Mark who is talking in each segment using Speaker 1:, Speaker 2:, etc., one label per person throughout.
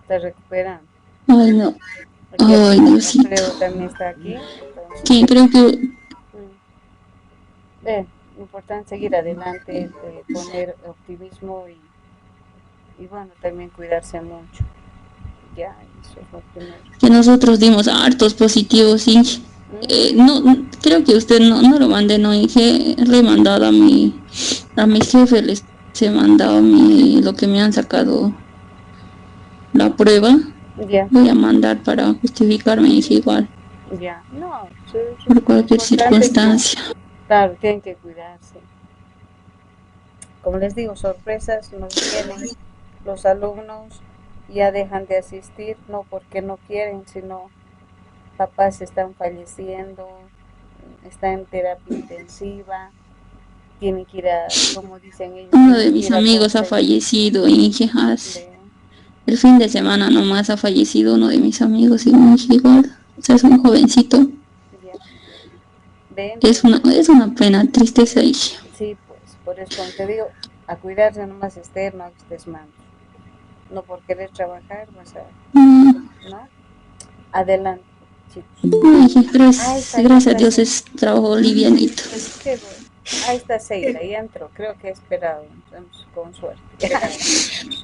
Speaker 1: está recuperando.
Speaker 2: Ay, no.
Speaker 1: Aquí
Speaker 2: Ay, Diosito.
Speaker 1: Alfredo también está aquí, entonces,
Speaker 2: Sí, creo que
Speaker 1: mm, lo importante es seguir adelante, poner optimismo y bueno, también cuidarse mucho. Ya, eso es lo primero.
Speaker 2: nosotros dimos hartos positivos, Inge.
Speaker 1: Mm,
Speaker 2: No, creo que usted no lo mandé, no, Inge. Le he mandado a mi jefe, les he mandado lo que me han sacado la prueba.
Speaker 1: ya,
Speaker 2: Voy a mandar para justificarme, Inge, igual,
Speaker 1: ya. No,
Speaker 2: por
Speaker 1: lo
Speaker 2: cualquier
Speaker 1: importante es que,
Speaker 2: circunstancia.
Speaker 1: claro, tienen que cuidarse. Como les digo, sorpresas nos vienen. Los alumnos ya dejan de asistir, no porque no quieren, sino papás están falleciendo, están en terapia intensiva, tienen que ir a, como dicen ellos,
Speaker 2: Uno de
Speaker 1: tienen que
Speaker 2: mis
Speaker 1: ir a
Speaker 2: amigos ha
Speaker 1: consejo.
Speaker 2: fallecido, Inge.
Speaker 1: De,
Speaker 2: El fin de semana nomás ha fallecido uno de mis amigos, y Inge, igual. O sea, es un jovencito.
Speaker 1: ya, ve,
Speaker 2: Es una pena, tristeza, Inge.
Speaker 1: sí, pues, por eso como te digo, a cuidarse nomás Esther, no estés mal. No por querer trabajar vas a,
Speaker 2: Mm,
Speaker 1: ¿no? Adelante, chicos.
Speaker 2: no, Inge,
Speaker 1: Ya
Speaker 2: gracias a
Speaker 1: está,
Speaker 2: Dios
Speaker 1: sí.
Speaker 2: es trabajo livianito.
Speaker 1: Qué bueno. Ahí está Seila, ya entró. Creo que he esperado, entonces, con suerte.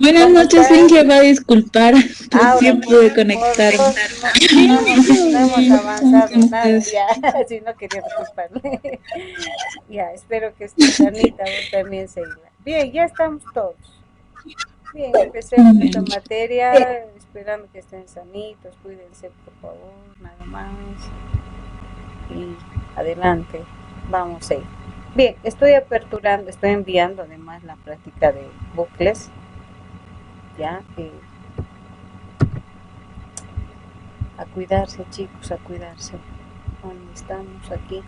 Speaker 3: Buenas
Speaker 1: ¿Cómo
Speaker 3: noches,
Speaker 1: estás?
Speaker 3: Inge, va a disculpar,
Speaker 1: Ahora
Speaker 3: recién
Speaker 1: sí,
Speaker 3: pude
Speaker 1: por
Speaker 3: conectarme.
Speaker 1: dos, no hemos
Speaker 3: ¿Cómo
Speaker 1: avanzado
Speaker 3: están
Speaker 1: nada,
Speaker 3: ustedes?
Speaker 1: ya, si no quería disculparle. Ya, espero que estés sanita, vos también, Seila. Bien, ya estamos todos. Bien, empecemos esta
Speaker 3: Bien.
Speaker 1: materia, esperando que estén sanitos, cuídense por favor, nada más. Y adelante, vamos a ir. Bien, estoy aperturando, estoy enviando además la práctica de bucles, ya, a cuidarse chicos, a cuidarse. ¿Dónde estamos aquí?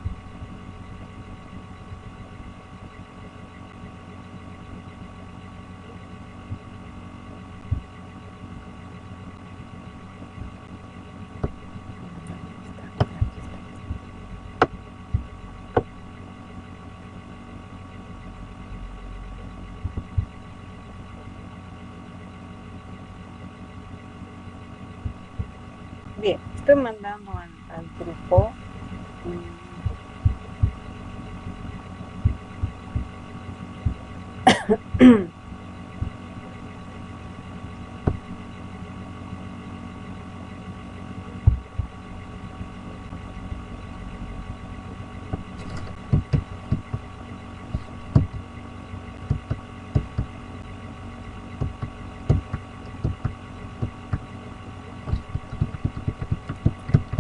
Speaker 1: Bien, estoy mandando al grupo.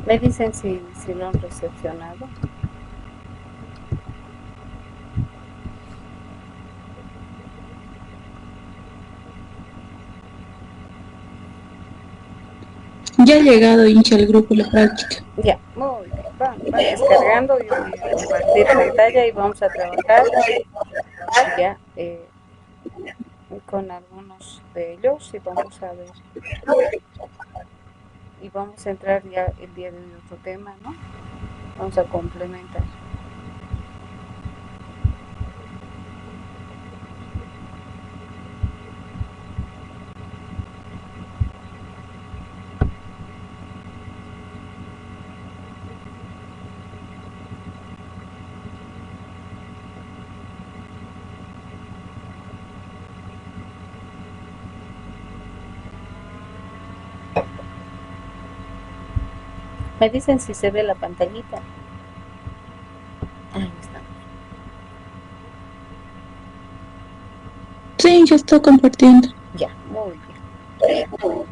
Speaker 1: Me dicen si lo han recepcionado.
Speaker 3: Ya ha llegado, Inge, al grupo La Práctica.
Speaker 1: Ya, muy bien. Van descargando, yo voy a compartir pantalla y vamos a trabajar ya con algunos de ellos y vamos a ver. Y vamos a entrar ya el día de hoy otro tema, ¿no? Vamos a complementar. Me dicen si se ve la pantallita. Ahí está.
Speaker 3: Sí, Inge, estoy compartiendo.
Speaker 1: Ya, muy bien.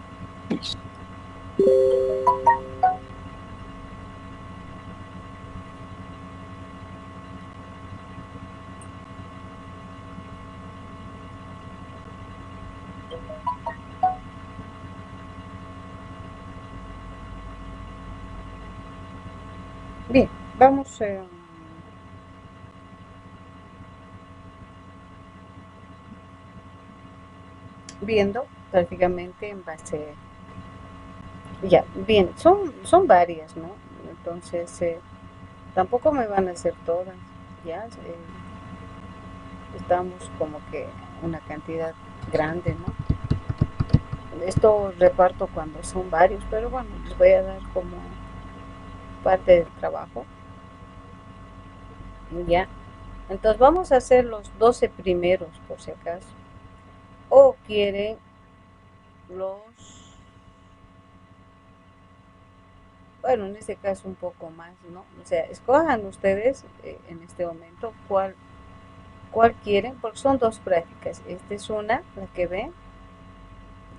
Speaker 1: Bien, vamos viendo prácticamente en base. Ya, bien, son varias, ¿no? Entonces, tampoco me van a hacer todas, ya. Estamos como que una cantidad grande, ¿no? Esto reparto cuando son varios, pero bueno, les voy a dar como parte del trabajo. Ya. Entonces vamos a hacer los 12 primeros por si acaso. O quieren los, bueno, en este caso un poco más, ¿no? O sea, escojan ustedes en este momento cuál quieren, porque son dos prácticas. Esta es una, la que ven,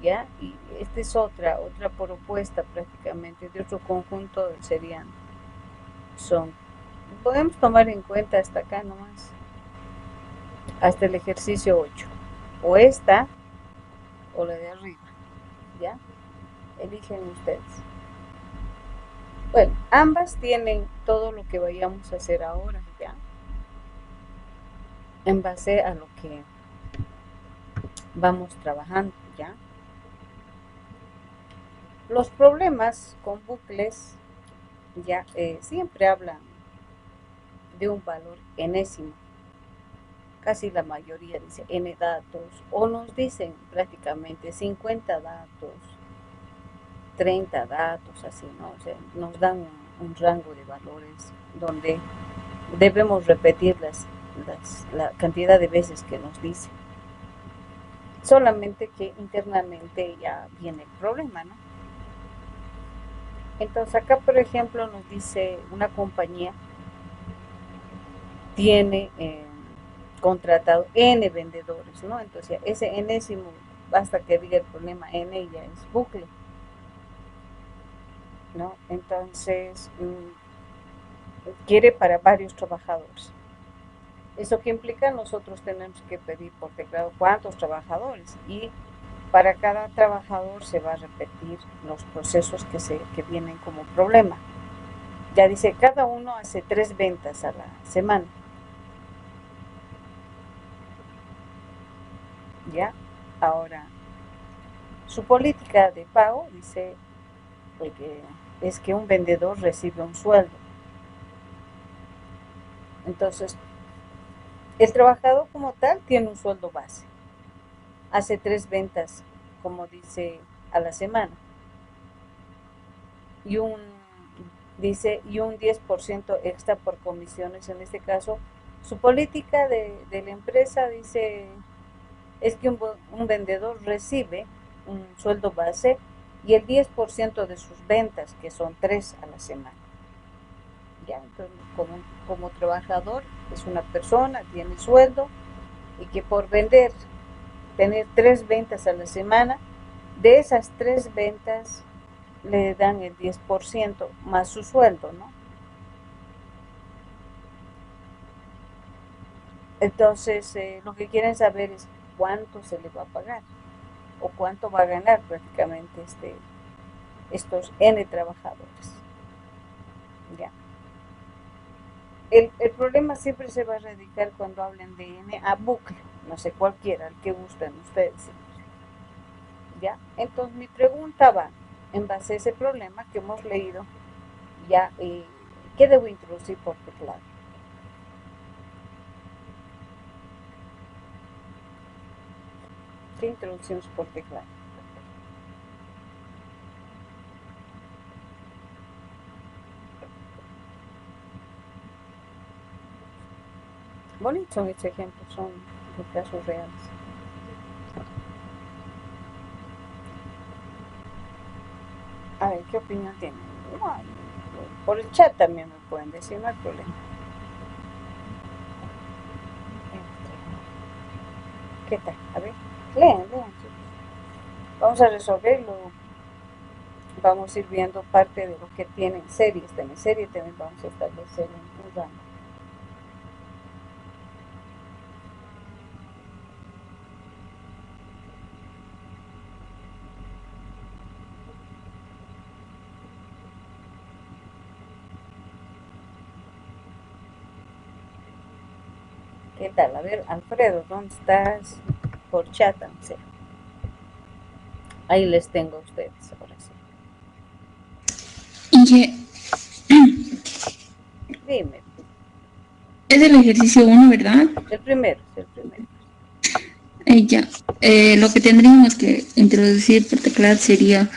Speaker 1: ¿ya? Y esta es otra propuesta prácticamente de otro conjunto, son, podemos tomar en cuenta hasta acá nomás, hasta el ejercicio 8, o esta, o la de arriba, ¿ya? Eligen ustedes. Bueno, ambas tienen todo lo que vayamos a hacer ahora, ¿ya? En base a lo que vamos trabajando, ¿ya? Los problemas con bucles ya siempre hablan de un valor enésimo. Casi la mayoría dice n datos, o nos dicen prácticamente 50 datos, 30 datos, así, ¿no? O sea, nos dan un rango de valores donde debemos repetir la cantidad de veces que nos dicen. Solamente que internamente ya viene el problema, ¿no? Entonces acá, por ejemplo, nos dice una compañía tiene contratado N vendedores, ¿no? Entonces ese enésimo, basta que diga el problema N, ya es bucle, ¿no? Entonces quiere para varios trabajadores. ¿Eso que implica? Nosotros tenemos que pedir por teclado cuántos trabajadores, y para cada trabajador se va a repetir los procesos que vienen como problema. Ya dice, cada uno hace 3 ventas a la semana. ¿Ya? Ahora, su política de pago dice que es que un vendedor recibe un sueldo. Entonces, el trabajador como tal tiene un sueldo base. Hace 3 ventas, como dice, a la semana. Y un 10% extra por comisiones. En este caso, su política de la empresa dice es que un vendedor recibe un sueldo base y el 10% de sus ventas, que son 3 a la semana. Ya, entonces, como trabajador es una persona, tiene sueldo, y que por tener 3 ventas a la semana, de esas 3 ventas le dan el 10% más su sueldo, ¿no? Entonces, lo que quieren saber es cuánto se le va a pagar o cuánto va a ganar prácticamente estos N trabajadores. Ya. El problema siempre se va a radicar cuando hablen de N a bucle, no sé, cualquiera, el que gusten ustedes. ¿Ya? Entonces mi pregunta va en base a ese problema que hemos leído, ya, ¿qué debo introducir por teclado? ¿Qué introducimos por teclado? Bonitos son estos ejemplos, son de casos reales. A ver, ¿qué opinión tienen? No, por el chat también me pueden decir, no hay problema. ¿Qué tal? A ver, lean. Vamos a resolverlo. Vamos a ir viendo parte de lo que tienen series. En serie también vamos a establecer un rango. ¿Qué tal? A ver, Alfredo, ¿dónde estás? Por chat, no sé. Ahí les tengo a ustedes, ahora sí.
Speaker 3: Y
Speaker 1: Dime.
Speaker 3: es el ejercicio 1, ¿verdad?
Speaker 1: El primero.
Speaker 2: Ya. Lo que tendríamos que introducir por teclado sería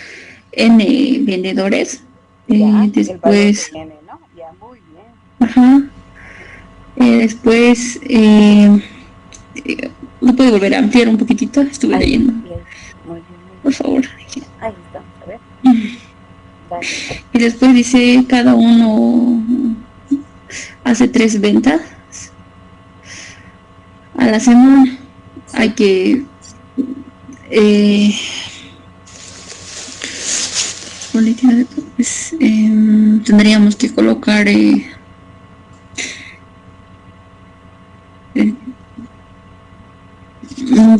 Speaker 2: N vendedores.
Speaker 1: Ya, el valor de
Speaker 2: Después,
Speaker 1: N, ¿no? Ya, muy bien.
Speaker 2: ajá. Después, ¿lo puedo volver a ampliar un poquitito? Estuve
Speaker 1: Ahí,
Speaker 2: leyendo,
Speaker 1: y ahí. Muy bien, muy
Speaker 2: por
Speaker 1: bien.
Speaker 2: favor.
Speaker 1: Ahí estamos, a ver. Dale.
Speaker 2: Y después dice, cada uno hace 3 ventas a la semana. Hay
Speaker 1: Sí,
Speaker 2: que, eh, política de, pues, tendríamos que colocar, eh,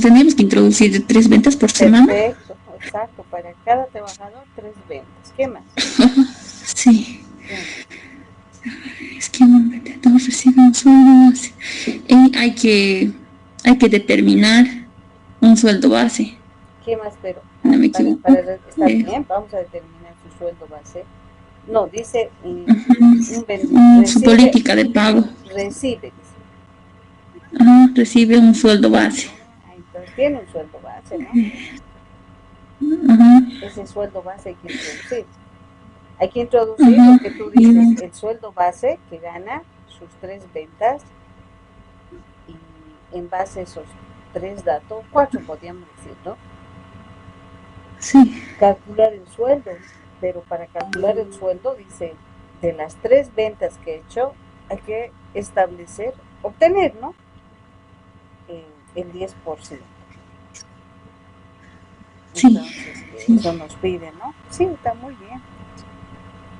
Speaker 2: tendríamos que introducir 3 ventas por semana.
Speaker 1: perfecto, exacto. Para cada trabajador, 3 ventas. ¿Qué más?
Speaker 2: Sí,
Speaker 1: ¿Qué más?
Speaker 2: es que un vendedor recibe un sueldo base. Y hay que determinar un sueldo base,
Speaker 1: ¿Qué más? Pero
Speaker 2: no me equivoco.
Speaker 1: está bien, vamos a determinar su sueldo base. No, dice
Speaker 2: Su
Speaker 1: recibe,
Speaker 2: política de pago.
Speaker 1: recibe, dice.
Speaker 2: Recibe un sueldo base.
Speaker 1: Entonces tiene un sueldo base, ¿no?
Speaker 2: Ajá,
Speaker 1: Ese sueldo base hay que introducir. Hay que introducir lo
Speaker 2: ajá,
Speaker 1: que tú
Speaker 2: y
Speaker 1: dices, el sueldo base que gana sus 3 ventas y en base a esos 3 datos, 4 podríamos decir, ¿no?
Speaker 2: sí,
Speaker 1: Calcular el sueldo, pero para calcular el sueldo dice, de las 3 ventas que he hecho, hay que establecer, obtener, ¿no? El 10%.
Speaker 2: sí,
Speaker 1: Entonces, que
Speaker 2: sí.
Speaker 1: eso nos pide, ¿no? Sí, está muy bien,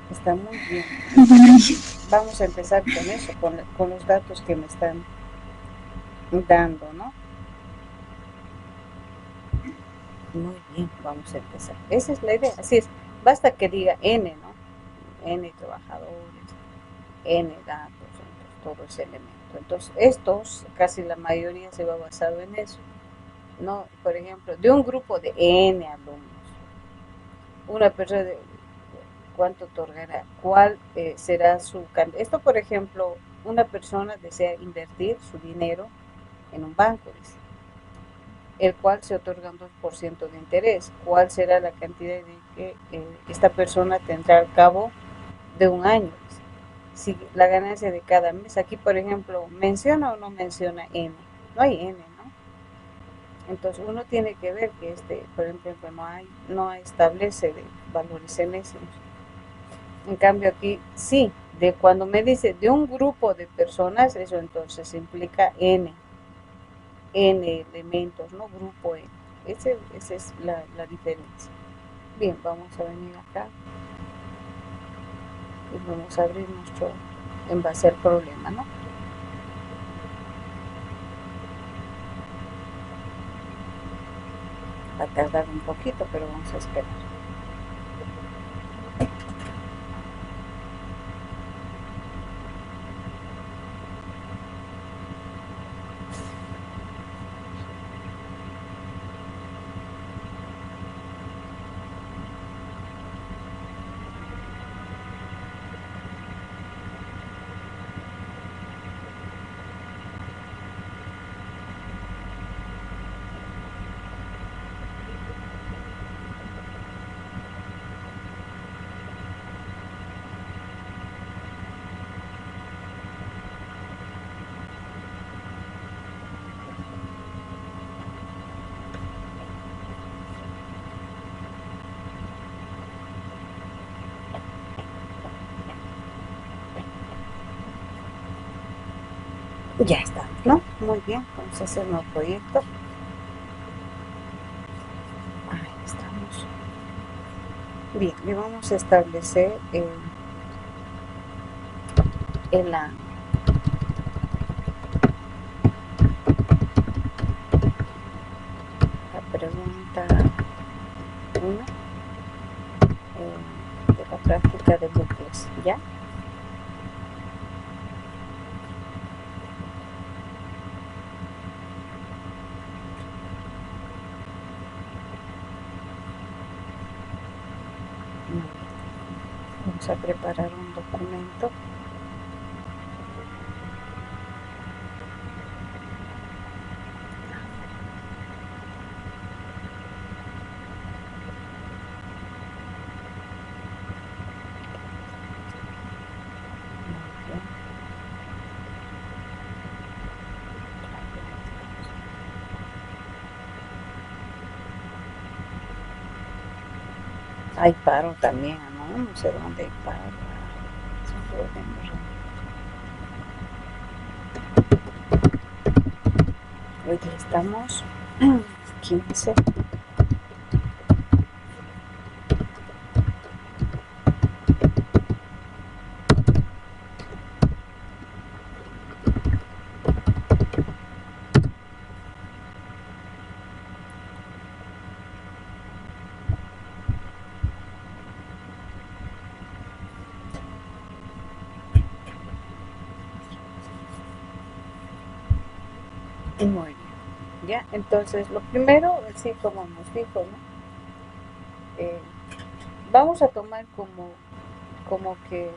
Speaker 1: está muy bien.
Speaker 2: Bueno,
Speaker 1: Vamos a empezar con eso, con los datos que me están dando, ¿no? Muy bien, vamos a empezar. Esa es la idea, así es. Basta que diga N, ¿no? N trabajadores, N datos, entonces todo ese elemento. Entonces, estos, casi la mayoría se va basado en eso, ¿no? Por ejemplo, de un grupo de N alumnos, una persona de cuánto otorgará, cuál será su cantidad. Esto, por ejemplo, una persona desea invertir su dinero en un banco, dice, el cual se otorga un 2% de interés. ¿Cuál será la cantidad de que esta persona tendrá al cabo de un año? Si la ganancia de cada mes, aquí por ejemplo, ¿menciona o no menciona N? No hay N, ¿no? Entonces uno tiene que ver que por ejemplo, no establece de valores enésimos. En cambio aquí sí, de cuando me dice de un grupo de personas, eso entonces implica N elementos, ¿no? Grupo N. Esa es la diferencia. Bien, vamos a venir acá y vamos a abrir nuestro, en base al problema, ¿no? Va a tardar un poquito, pero vamos a esperar. Ya está, ¿no? Muy bien, vamos a hacer un nuevo proyecto. Ahí estamos. Bien, y vamos a establecer la pregunta 1 de la práctica de bucles, ¿ya? Vamos a preparar un documento. Hay paro también, ¿no? No sé dónde hay paro. Hoy día estamos 15. Muy bien. Ya, entonces lo primero, sí, como nos dijo, ¿no? Vamos a tomar como que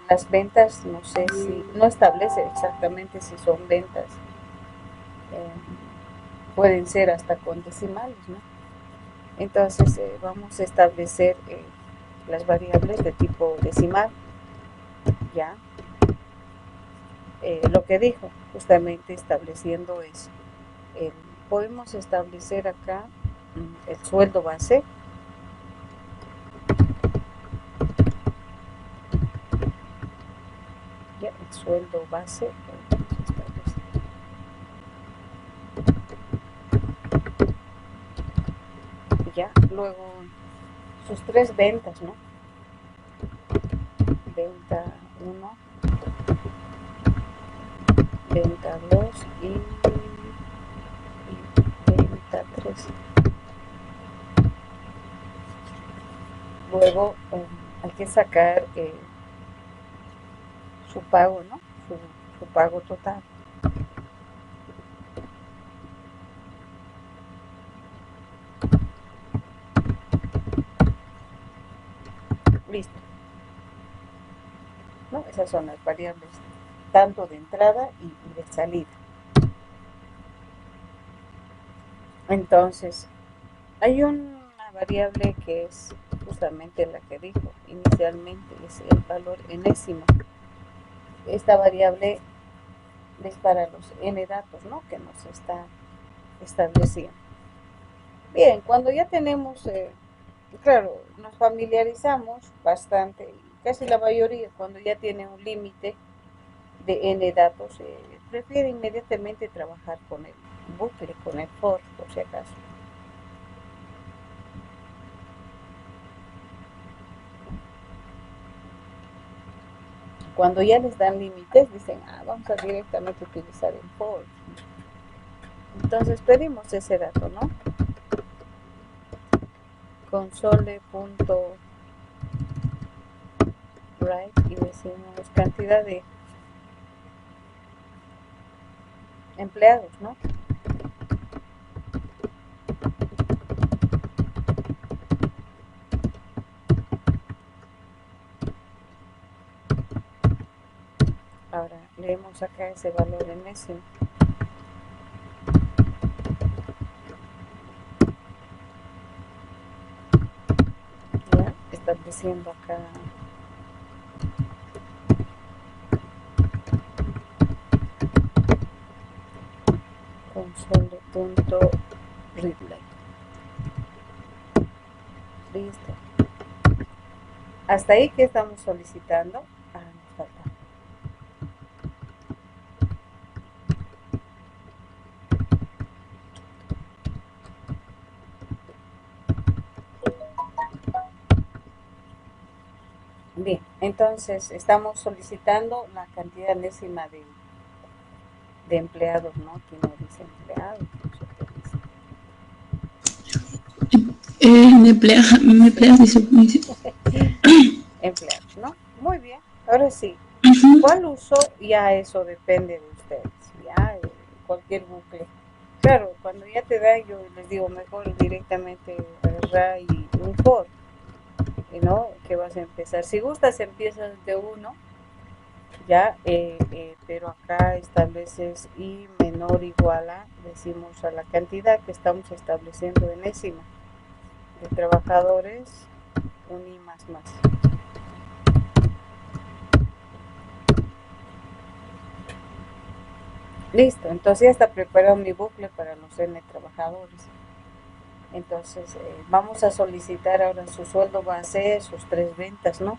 Speaker 1: las ventas, no sé si, no establece exactamente si son ventas, pueden ser hasta con decimales, ¿no? Entonces vamos a establecer las variables de tipo decimal, ya. Lo que dijo, justamente estableciendo eso. Podemos establecer acá el sueldo base, ya, el sueldo base, ya, luego sus tres ventas, ¿no? Venta 1, venta 2 y venta 3. Luego hay que sacar su pago, ¿no? Su pago total. Listo, ¿no? Esas son las variables, tanto de entrada y de salida. Entonces, hay una variable que es justamente la que dijo inicialmente, es el valor enésimo. Esta variable es para los n datos, ¿no? Que nos está estableciendo. Bien, cuando ya tenemos, claro, nos familiarizamos bastante, y casi la mayoría, cuando ya tiene un límite de n datos, prefiere inmediatamente trabajar con el bucle, con el for, por si acaso. Cuando ya les dan límites, dicen, vamos a directamente utilizar el for. Entonces pedimos ese dato, ¿no? Console.write y decimos cantidad de empleados, ¿no? Ahora leemos acá ese valor enésimo. Ya, estableciendo acá console.readline. Listo. Hasta ahí, que estamos solicitando. Nos falta. Bien, entonces estamos solicitando la cantidad enésima de empleados, ¿no? Aquí no dice empleados, no sé qué
Speaker 3: dice.
Speaker 1: dice. Empleados, ¿no? Muy bien. Ahora sí, ¿cuál uso? Ya eso depende de ustedes, ya, cualquier bucle. Claro, cuando ya te da, yo les digo, mejor directamente agarrar y un for, ¿no? Que vas a empezar. Si gustas, empiezas de uno, ya, pero acá estableces y menor o igual a, decimos, a la cantidad que estamos estableciendo enésima de trabajadores, un i más más. Listo, entonces ya está preparado mi bucle para los n trabajadores. Entonces vamos a solicitar ahora su sueldo base, sus 3 ventas, ¿no?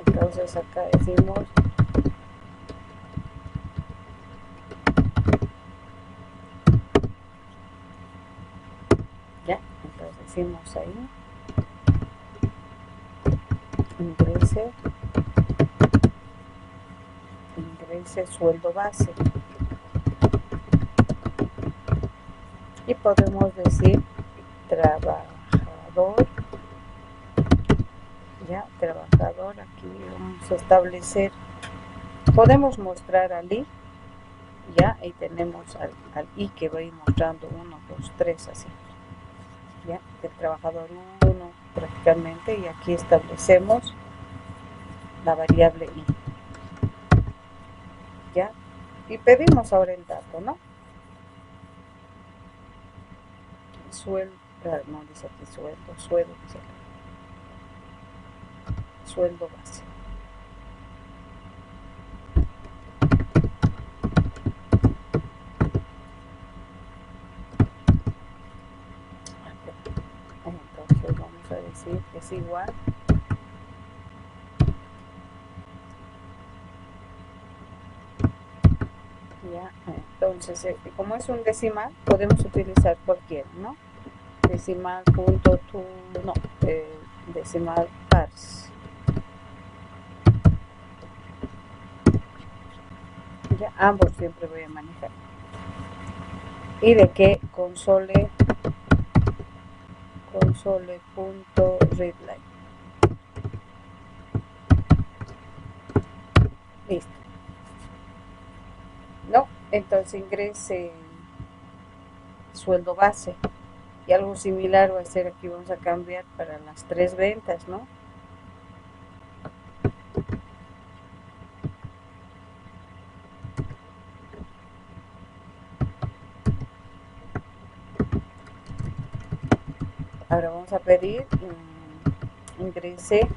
Speaker 1: Entonces acá decimos ya, entonces decimos ahí ingrese sueldo base y podemos decir trabajador, ya, trabajador, aquí vamos a establecer, podemos mostrar al I, ya, ahí tenemos al I que va a ir mostrando 1, 2, 3, así, ya, el trabajador 1 prácticamente, y aquí establecemos la variable I, ya, y pedimos ahora el dato, ¿no? Sueldo, no dice aquí sueldo dice aquí, sueldo base. Entonces vamos a decir que es igual ya, entonces como es un decimal podemos utilizar cualquiera, ¿no? Decimal punto to, no, decimal parse, ya, ambos siempre voy a manejar, y de que console.readline, listo, ¿no? Entonces ingrese sueldo base, y algo similar va a ser aquí, vamos a cambiar para las 3 ventas, ¿no? Ahora vamos a pedir ingrese,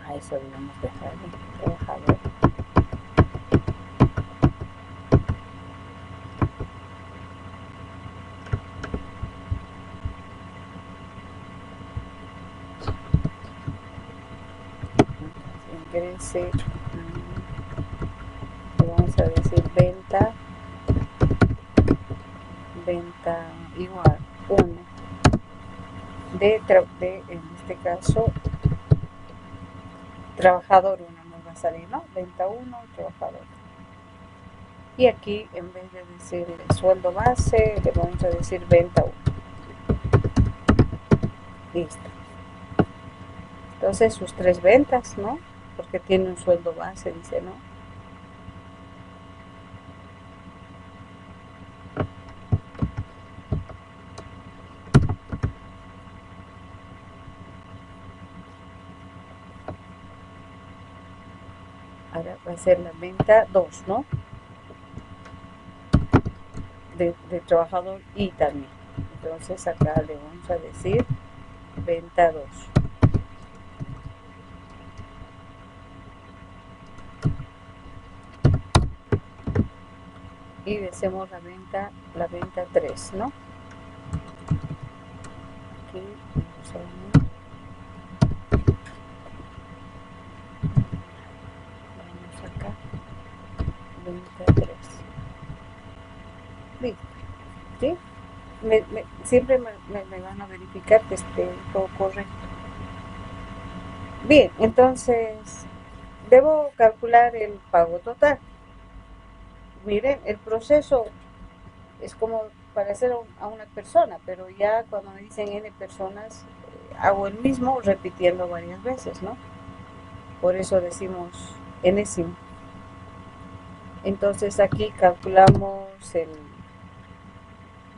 Speaker 1: a eso debemos dejarlo, trabajador, ingrese, vamos a decir venta igual 1, de en este caso trabajador 1 nos va a salir, ¿no? Venta 1, trabajador. Y aquí en vez de decir sueldo base, le vamos a decir venta 1. Listo. Entonces sus 3 ventas, ¿no? Porque tiene un sueldo base, dice, ¿no? Ahora va a ser la venta 2, ¿no? De trabajador y también. Entonces acá le vamos a decir venta 2. Y hacemos la venta 3, ¿no? Aquí vamos a venir. Vamos acá. Venta 3. Listo. ¿Sí? Siempre me van a verificar que esté todo correcto. Bien, entonces debo calcular el pago total. Miren, el proceso es como para hacer a una persona, pero ya cuando me dicen N personas, hago el mismo repitiendo varias veces, ¿no? Por eso decimos enésimo. Entonces aquí calculamos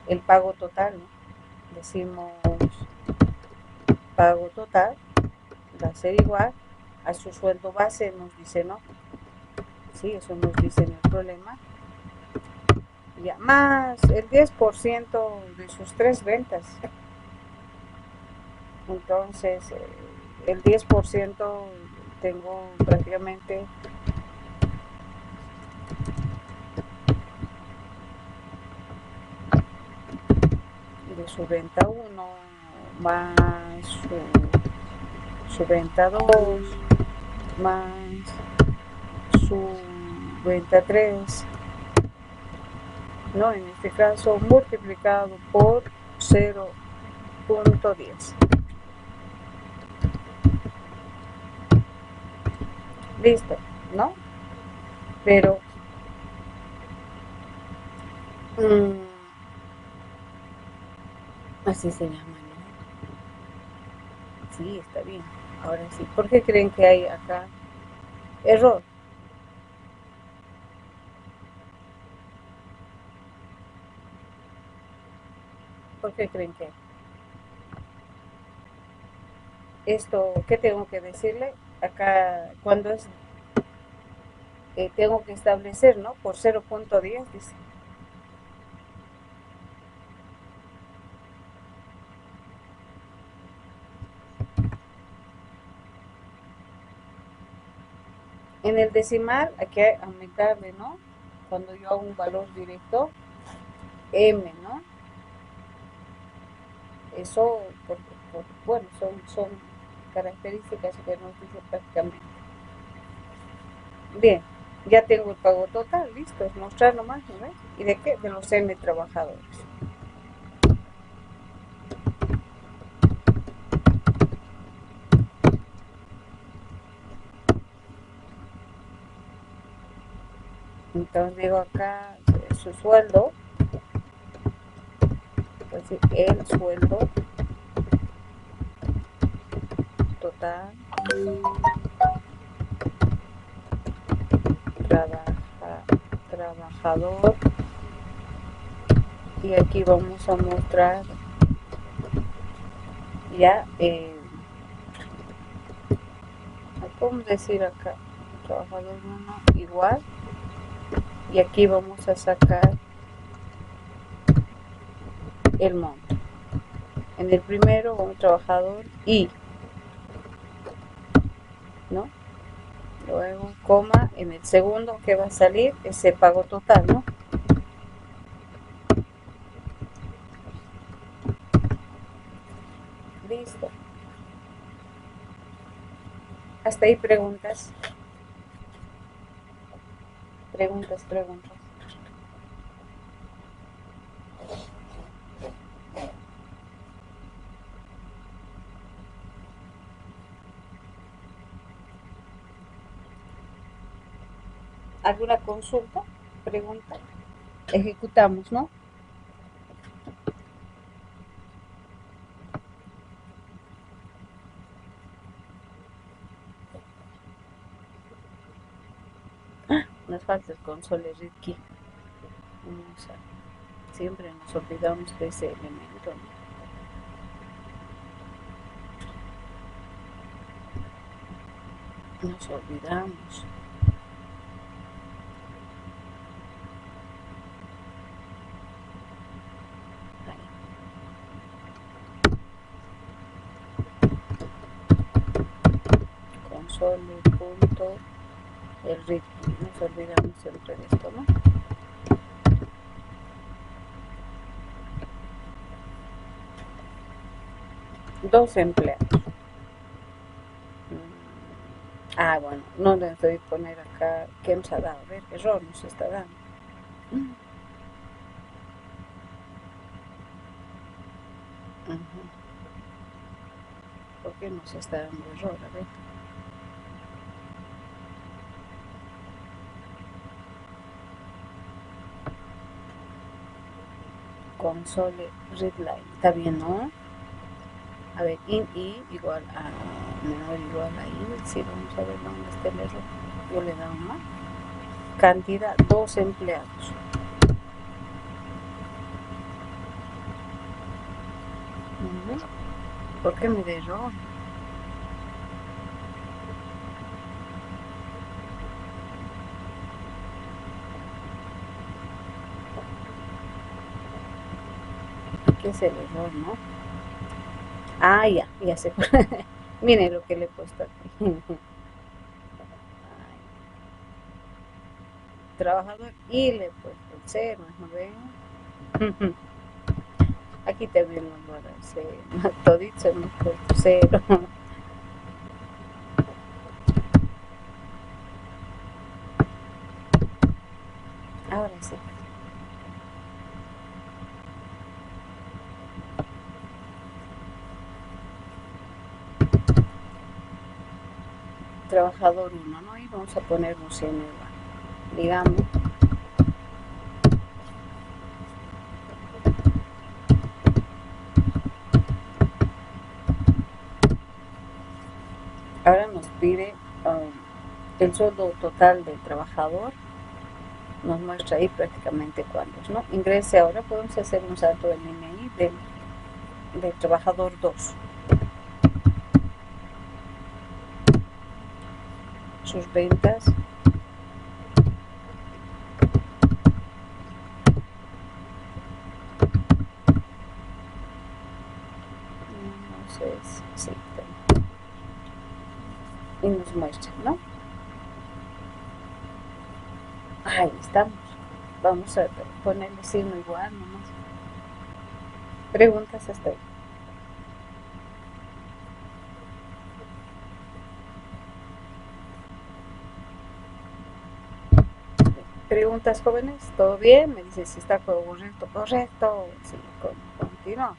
Speaker 1: el pago total, ¿no? Decimos pago total va a ser igual a su sueldo base, nos dice, ¿no? Sí, eso nos dice, no hay problema. Ya, más el 10% de sus 3 ventas. Entonces, el 10% tengo prácticamente su renta 1 más su renta 2 más su renta 3, ¿no? En este caso multiplicado por 0.10. Listo, ¿no? Pero así se llama, ¿no? Sí, está bien. Ahora sí, ¿por qué creen que hay acá error? ¿Por qué creen que hay? Esto, ¿qué tengo que decirle? Acá, cuando es, tengo que establecer, ¿no? Por 0.10, dice. En el decimal hay que aumentarle, ¿no? Cuando yo hago un valor directo, m, ¿no? Eso, bueno, son características que nos dice prácticamente. Bien, ya tengo el pago total, listo, es mostrar nomás, ¿no ves? ¿Y de qué? De los m trabajadores. Entonces digo acá su sueldo, pues el sueldo total trabajador, y aquí vamos a mostrar ya, podemos decir acá trabajador 1 igual, y aquí vamos a sacar el monto. En el primero un trabajador y, ¿no? Luego coma, en el segundo que va a salir ese pago total, ¿no? Listo. Hasta ahí preguntas. Preguntas. ¿Alguna consulta? Pregunta. Ejecutamos, ¿no? Nos falta el console Ricky. Siempre nos olvidamos de ese elemento, ¿no? Nos olvidamos. Console punto el Ricky. Nos olvidamos siempre de esto, ¿no? Dos empleados. Bueno, no les doy poner acá qué nos ha dado. A ver, error nos está dando. ¿Por qué nos está dando error? A ver. Console readline. ¿Está bien, no? A ver, in i igual a menor igual a i. Sí, vamos a ver dónde está el error. Yo le he dado más. Cantidad, 2 empleados. ¿Por qué me da error? ¿Qué es el error, no? Ya se fue. Miren lo que le he puesto aquí. Trabajador y le he puesto el 0, ¿no ven? Aquí también lo hace todito hemos puesto cero. Ahora sí. Trabajador 1, ¿no? Y vamos a ponernos en el, digamos, ahora nos pide el sueldo total del trabajador, nos muestra ahí prácticamente cuántos, ¿no? Ingrese ahora, podemos hacer un salto en línea ahí del trabajador 2. Sus ventas. Entonces, sí, y nos muestra, ¿no? Ahí estamos. Vamos a ponerle signo igual nomás. Preguntas hasta ahí. Preguntas, jóvenes, ¿todo bien? Me dice si está correcto, correcto. Sí, continuamos.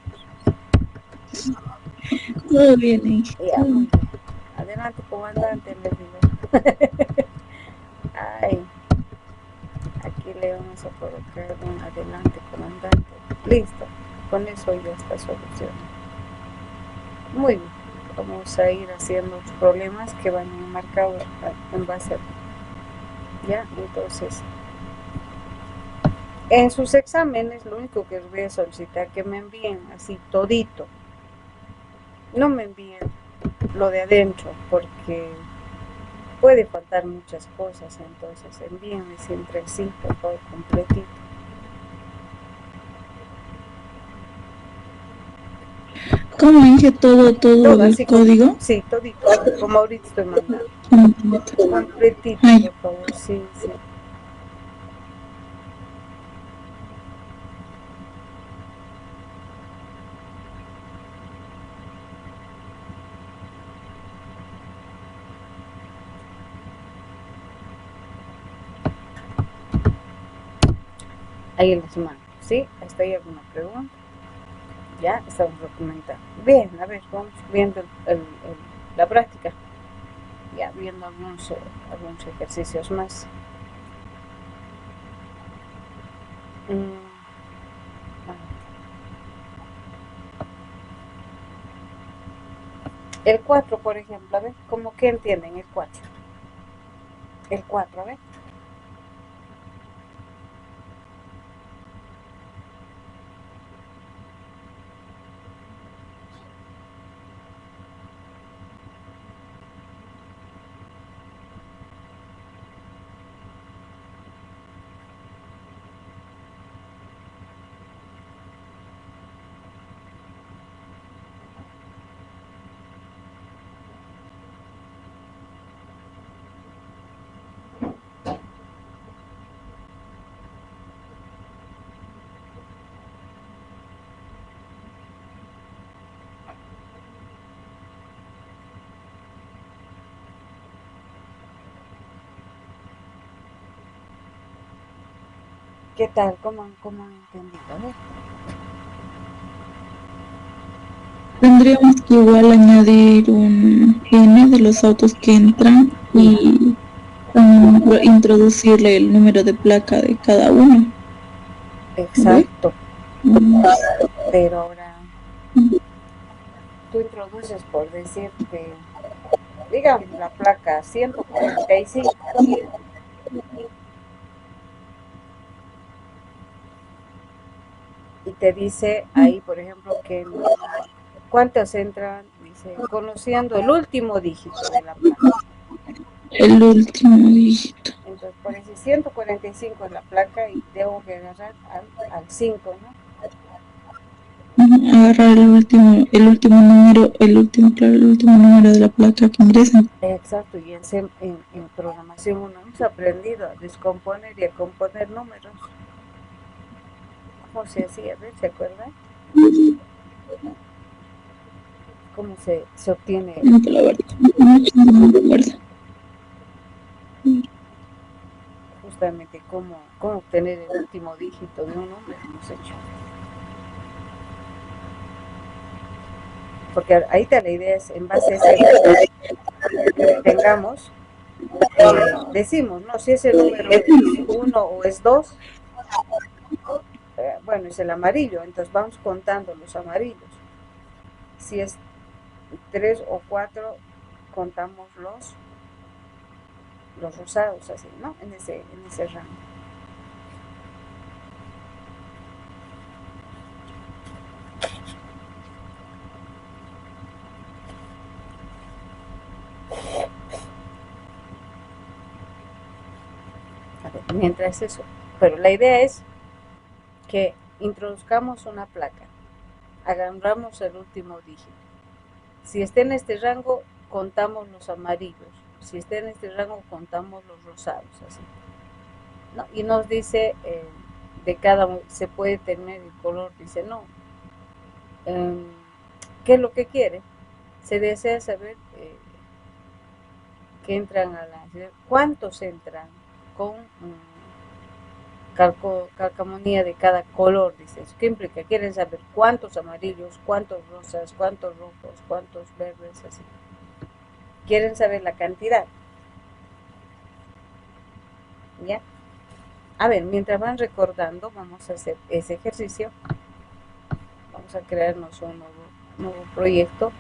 Speaker 3: Todo bien ahí.
Speaker 1: Ya, muy bien. Adelante, comandante, les digo. Ay, aquí le vamos a colocar un adelante, comandante. Listo, con eso ya está solucionado. Muy bien, vamos a ir haciendo los problemas que van marcados en base a... Ya, entonces, en sus exámenes lo único que les voy a solicitar que me envíen así todito. No me envíen lo de adentro porque puede faltar muchas cosas, entonces envíenme siempre así, por favor, completito.
Speaker 3: ¿Cómo dije todo
Speaker 1: Todo
Speaker 3: el
Speaker 1: así
Speaker 3: código?
Speaker 1: sí, todito, como ahorita estoy mandando. Completito,
Speaker 3: Ay,
Speaker 1: por favor, sí, sí. Ahí les mando, ¿sí? ¿Hasta ahí alguna pregunta? Ya estamos documentando. Bien, a ver, vamos viendo la práctica. Ya viendo algunos ejercicios más. El 4, por ejemplo, a ver, ¿cómo que entienden el 4? El 4, a ver. ¿Qué tal? ¿Cómo han entendido? A ver.
Speaker 3: tendríamos que igual añadir un N de los autos que entran y introducirle el número de placa de cada uno.
Speaker 1: Exacto.
Speaker 3: ¿Ve?
Speaker 1: Pero ahora tú introduces por decirte, digamos, la placa 145 y te dice ahí, por ejemplo, que cuántas entran, dice, conociendo el último dígito de la placa.
Speaker 3: El último dígito.
Speaker 1: Entonces, por ese 145 es la placa y debo que agarrar al 5, ¿no?
Speaker 3: Agarrar el último número, claro, el último número de la placa que ingresan.
Speaker 1: Exacto, y en programación uno hemos aprendido a descomponer y a componer números. ¿Cómo se hacía? A ver, ¿se acuerdan? ¿Cómo se obtiene
Speaker 3: La verdad, no recuerdo.
Speaker 1: justamente cómo obtener el último dígito de un número? Hemos hecho. Porque ahí está la idea, es en base a ese que tengamos, decimos, ¿no? Si ese número es 1 o es 2, bueno, es el amarillo, entonces vamos contando los amarillos. Si es 3 o 4, contamos los rosados, así, ¿no? En ese rango. A ver, mientras eso, pero la idea es que introduzcamos una placa, agarramos el último dígito. Si está en este rango, contamos los amarillos. Si está en este rango, contamos los rosados, así. ¿No? Y nos dice, de cada, se puede tener el color, dice, no. ¿Qué es lo que quiere? Se desea saber que entran a la ciudad. ¿Cuántos entran con calcamonía de cada color? Dice eso. ¿Qué implica? Quieren saber cuántos amarillos, cuántos rosas, cuántos rojos, cuántos verdes, así. Quieren saber la cantidad. ¿Ya? A ver, mientras van recordando, vamos a hacer ese ejercicio. Vamos a crearnos un nuevo proyecto.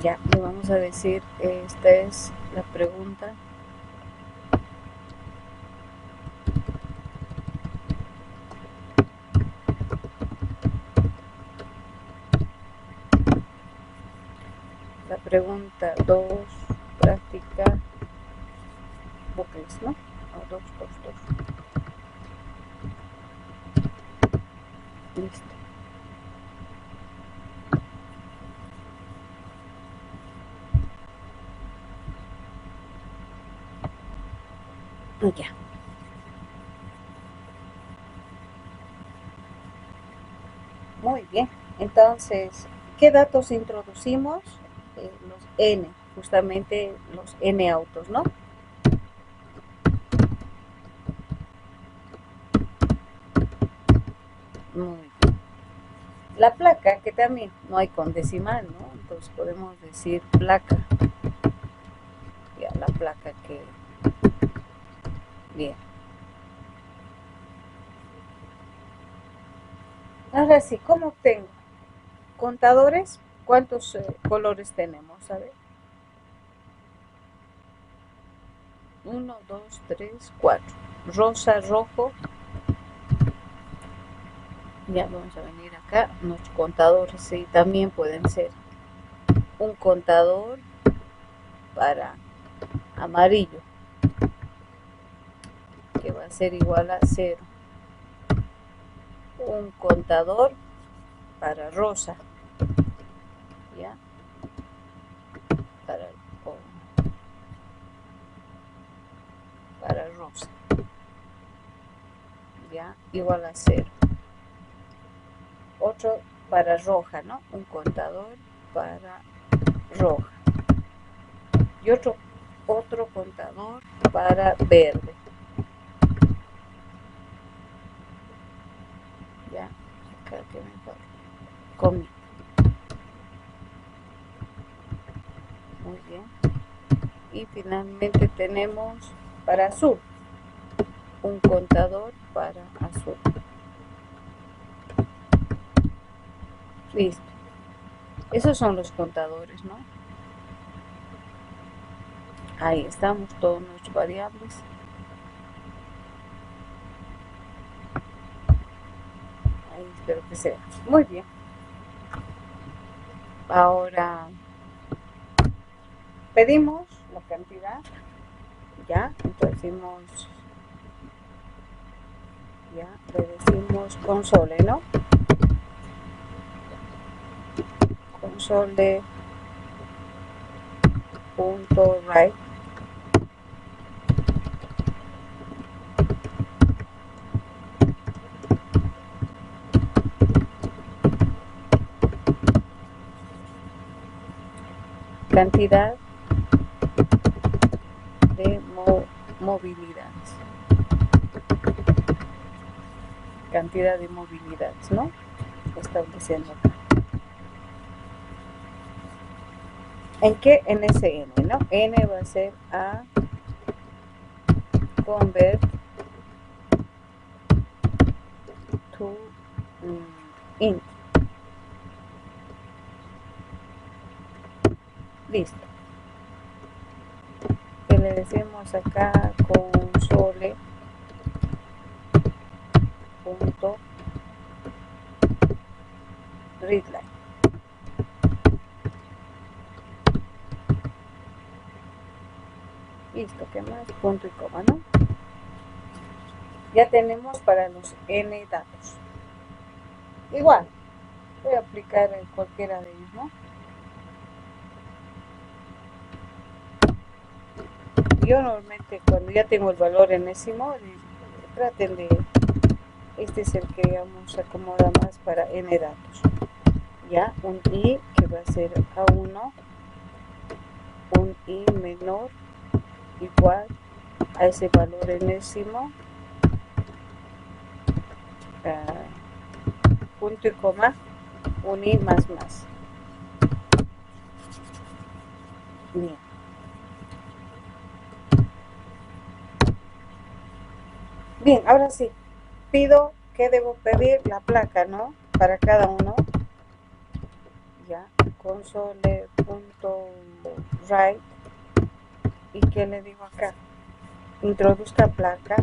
Speaker 1: Ya, le vamos a decir, esta es la pregunta. La pregunta 2, práctica, bucles, ¿no? O 2. Listo. Ya. Muy bien. Entonces, ¿qué datos introducimos? Los N, justamente los N autos, ¿no? Muy bien. La placa, que también no hay con decimal, ¿no? Entonces podemos decir placa. Ya, la placa que... Bien. Ahora sí, ¿cómo obtengo? Contadores, ¿cuántos colores tenemos? A ver. 1, 2, 3, 4. Rosa, rojo. Ya vamos a venir acá. Los contadores, sí, también pueden ser un contador para amarillo, que va a ser igual a 0. Un contador para rosa, ¿ya? Para rosa, ¿ya? Igual a 0. Otro para roja, ¿no? Un contador para roja. Y otro contador para verde. Ya, acá que me falta. Comí. Muy bien. Y finalmente tenemos para azul, un contador para azul. Listo. Esos son los contadores, ¿no? Ahí estamos, todos nuestros variables. Ahí espero que sea. Muy bien. Ahora pedimos la cantidad. Ya, entonces decimos, ya, le decimos console, ¿no? Console punto write cantidad de movilidad. Cantidad de movilidad, ¿no? Estableciendo acá. ¿En qué? En ese n, ¿no? N va a ser a convert to int. Listo. Que le decimos acá console punto readline. Listo, ¿qué más? Punto y coma, ¿no? Ya tenemos para los n datos. Igual, voy a aplicar en cualquiera de ellos, ¿no? Yo normalmente cuando ya tengo el valor enésimo, traten de, este es el que vamos a acomodar más para n datos. Ya, un i que va a ser a1, un i menor igual a ese valor enésimo, punto y coma, un i más más. Bien. Bien, ahora sí, pido, ¿qué debo pedir? La placa, ¿no? Para cada uno. Ya, console.write. ¿Y qué le digo acá? Introduzca placa.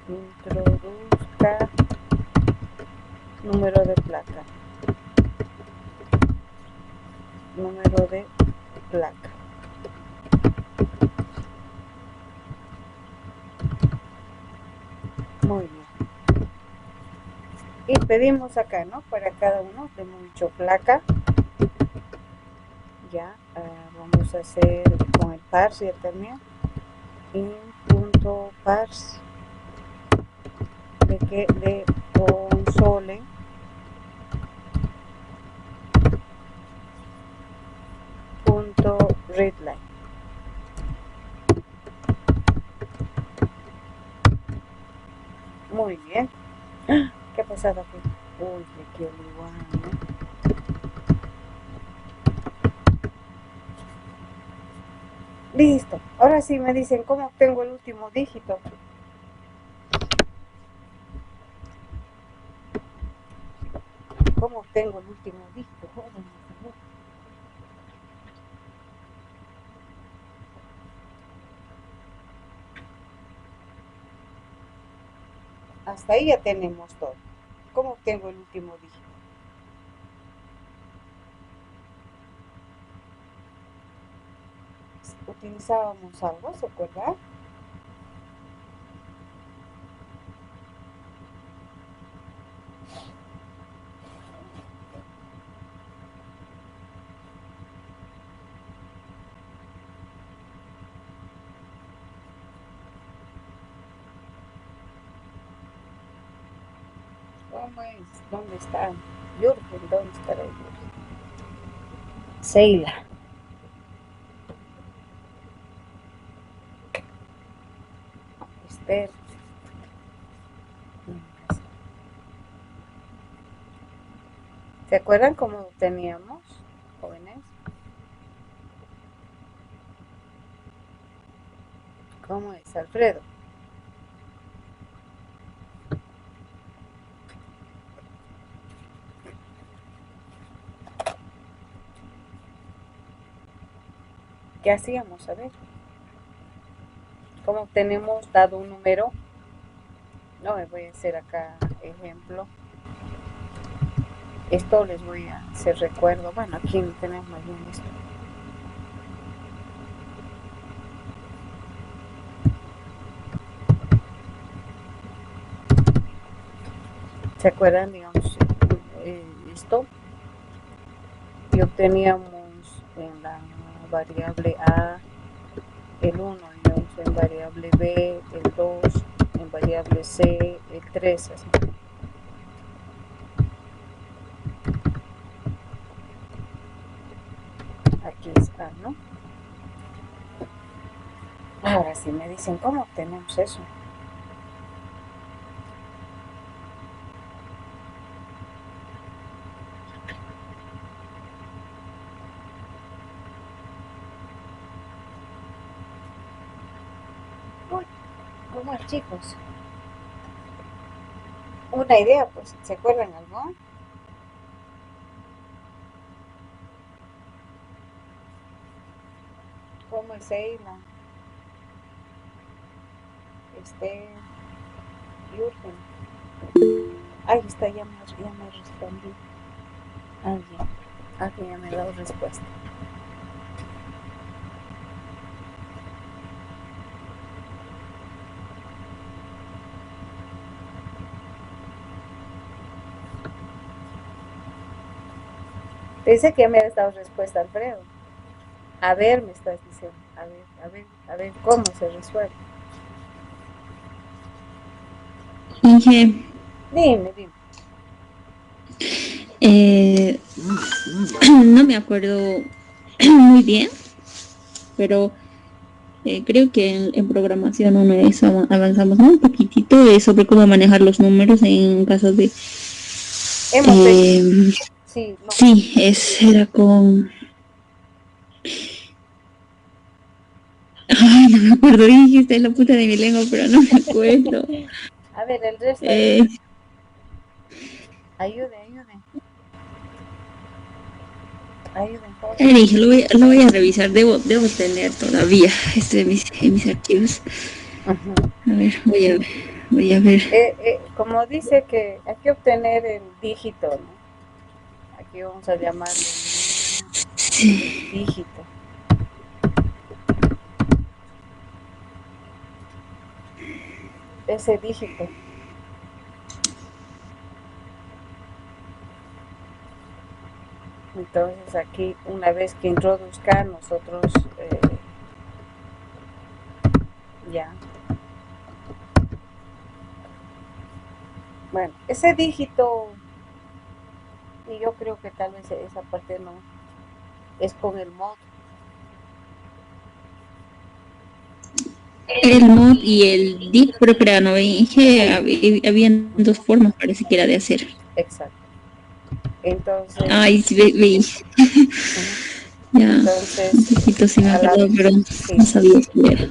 Speaker 1: Introduzca número de placa. Número de placa. Muy bien. Y pedimos acá, ¿no? Para cada uno, hemos dicho placa. Ya, vamos a hacer con el parse ya también. In.parse de que de console punto readline. Muy bien. ¿Qué ha pasado aquí? Uy, le quiero igual, ¿no? Listo. Ahora sí me dicen cómo obtengo el último dígito. ¿Cómo obtengo el último dígito? Hasta ahí ya tenemos todo. ¿Cómo obtengo el último dígito? Utilizábamos algo, ¿se acuerdan? ¿Cómo es? ¿Dónde está? Jürgen, ¿dónde estará Jürgen? Seila. Esther. ¿Se acuerdan cómo teníamos, jóvenes? ¿Cómo es, Alfredo? ¿Qué hacíamos? A ver. ¿Cómo obtenemos dado un número? No me voy a hacer acá ejemplo. Esto les voy a hacer recuerdo. Bueno, aquí no tenemos más bien esto. ¿Se acuerdan, digamos, esto? Y obteníamos en la variable A el 1, digamos, en variable B el 2, en variable C el 3, así. Ah, ¿no? Ahora sí me dicen, ¿cómo obtenemos eso? Uy, ¿cómo es, chicos? Una idea, pues, ¿se acuerdan algo? ¿Cómo es Eila? Jürgen. Ahí está, ya me respondí. Alguien ya me ha dado respuesta. Dice que ya me has dado respuesta, Alfredo. A ver, me estás diciendo. A ver, ¿cómo se resuelve?
Speaker 2: Inge,
Speaker 1: Dime.
Speaker 2: eh, no me acuerdo muy bien, pero creo que en programación uno es avanzamos, ¿no? Un poquitito sobre cómo manejar los números en caso de...
Speaker 1: Hemos hecho. Sí, no.
Speaker 2: Sí, era con... Ay, no me acuerdo, dijiste la puta de mi lengua, pero no me acuerdo.
Speaker 1: A ver, el resto,
Speaker 2: Eh,
Speaker 1: ayude. Ayuden, por favor.
Speaker 2: dije, lo voy a revisar, debo tener todavía en mis archivos.
Speaker 1: Ujú.
Speaker 2: A ver, voy a ver.
Speaker 1: Como dice que hay que obtener el dígito, ¿no? Aquí vamos a llamarlo el
Speaker 2: Sí.
Speaker 1: dígito. Ese dígito. Entonces aquí, una vez que introduzca, nosotros ya. Bueno, ese dígito, y yo creo que tal vez esa parte no, es con el mod.
Speaker 2: El mod y el div, pero creo, no dije, habían dos formas, parece que era de hacer.
Speaker 1: Exacto. Entonces,
Speaker 2: Ay, sí, veí. Ya, un
Speaker 1: entonces
Speaker 2: poquito sí me
Speaker 1: a la,
Speaker 2: acuerdo, pero
Speaker 1: sí,
Speaker 2: no sabía qué era.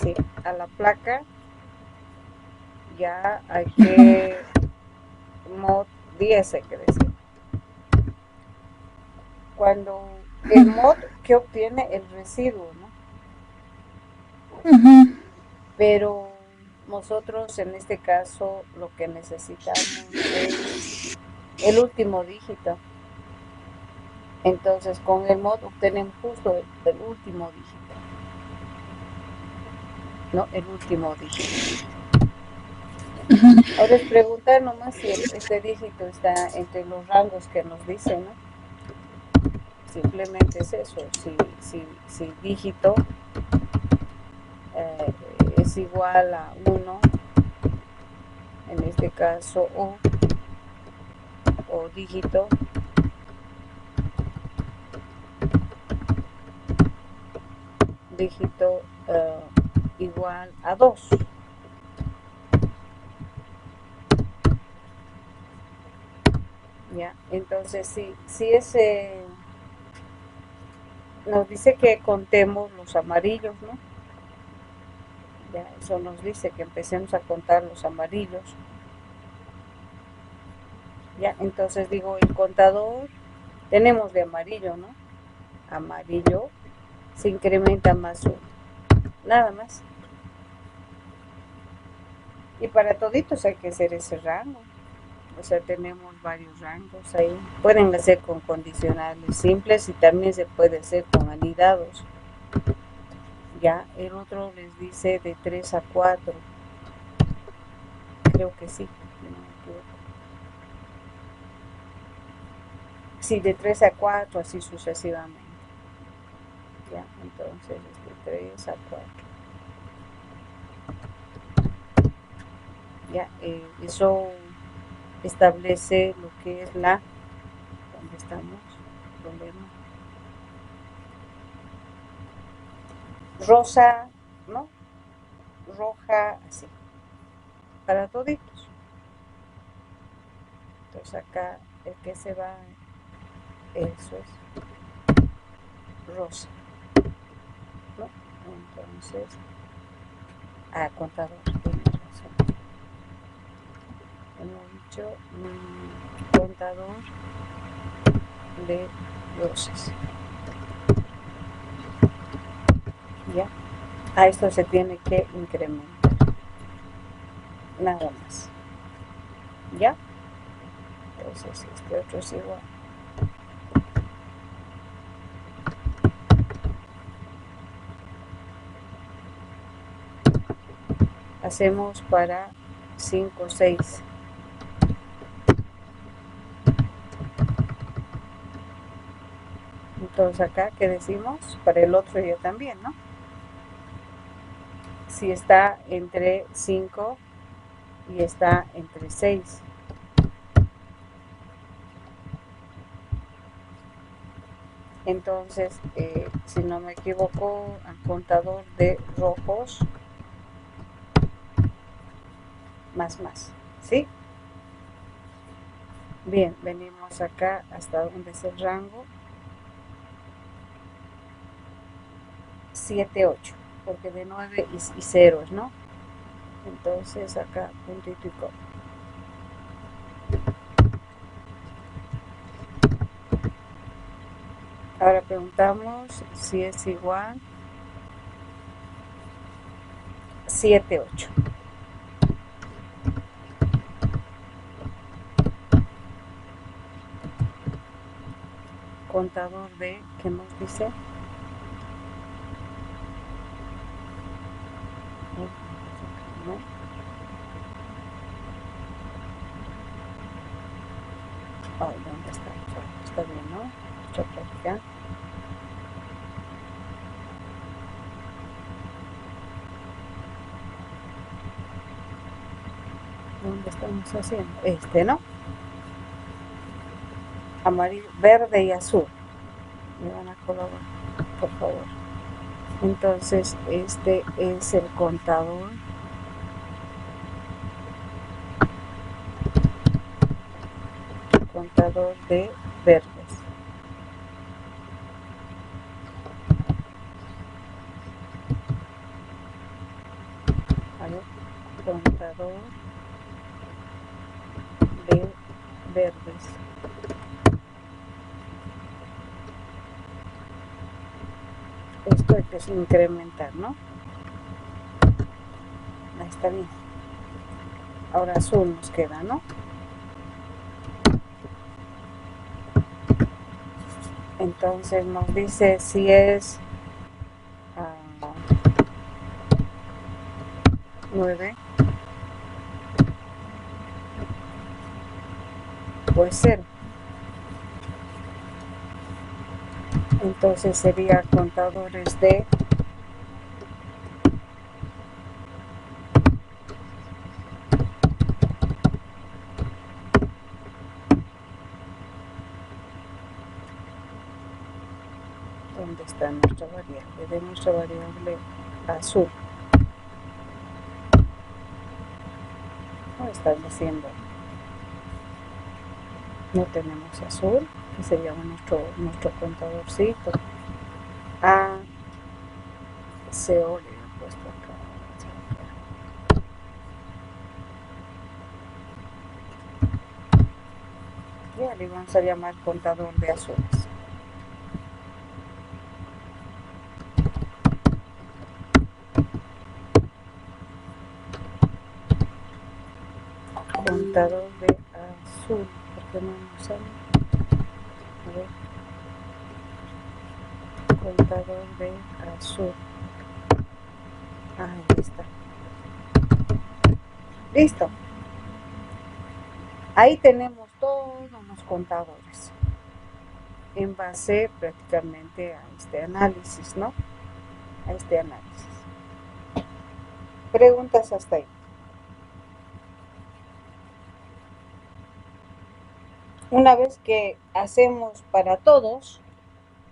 Speaker 1: sí, a la placa ya hay que mod 10, hay que decir. Cuando el mod que obtiene el residuo, ¿no?
Speaker 2: Ajá.
Speaker 1: Pero nosotros en este caso lo que necesitamos es el último dígito. Entonces con el mod obtenemos justo el último dígito. No, el último dígito. Ahora es preguntar nomás si este dígito está entre los rangos que nos dicen, ¿no? Simplemente es eso, si dígito eh, es igual a 1, en este caso o dígito igual a 2. ¿Ya? Entonces, si ese nos dice que contemos los amarillos, ¿no? Ya, eso nos dice que empecemos a contar los amarillos. Ya, entonces digo, el contador, tenemos de amarillo, ¿no? Amarillo se incrementa más 1, nada más. Y para toditos hay que hacer ese rango. O sea, tenemos varios rangos ahí. Pueden hacer con condicionales simples y también se puede hacer con anidados. Ya, el otro les dice de 3 a 4. Creo que sí, no me equivoco. Sí, de 3 a 4, así sucesivamente. Ya, entonces es de 3 a 4. Ya, eso establece lo que es ¿dónde estamos? ¿Dónde no? rosa, ¿no? Roja, así, para toditos. Entonces acá el que se va, eso es rosa, ¿no? Entonces, contador, tiene razón. Hemos dicho contador de rosas. ¿Ya? A esto se tiene que incrementar. Nada más. ¿Ya? Entonces este otro es igual. Hacemos para 5, 6. Entonces acá, ¿qué decimos? Para el otro ya también, ¿no? Si está entre 5 y está entre 6. Entonces, si no me equivoco, al contador de rojos, más, ¿sí? Bien, venimos acá hasta donde es el rango. 7, 8, porque de 9 y 0, ¿no? Entonces acá, puntito y coma. Ahora preguntamos si es igual 7, 8. Contador de, ¿qué nos dice? ¿No? Ay, ¿dónde está? Está bien, ¿no? Mucha práctica. ¿Dónde estamos haciendo? ¿No? Amarillo, verde y azul. Me van a colaborar, por favor. Entonces, este es el contador de verdes. ¿Vale? Contador de verdes. Esto hay que incrementar, ¿no? Ahí está bien. Ahora azul nos queda, ¿no? Entonces nos dice si es 9, pues 0. Entonces sería contadores de ¿dónde está nuestra variable? De nuestra variable azul. Estableciendo. No tenemos azul, que sería nuestro contadorcito. CO le he puesto acá. Ya le vamos a llamar contador de azules. Contador de azul, porque no nos sale. A ver. Contador de azul. Ahí está. Listo. Ahí tenemos todos los contadores en base prácticamente a este análisis, ¿no? A este análisis. Preguntas hasta ahí. Una vez que hacemos para todos,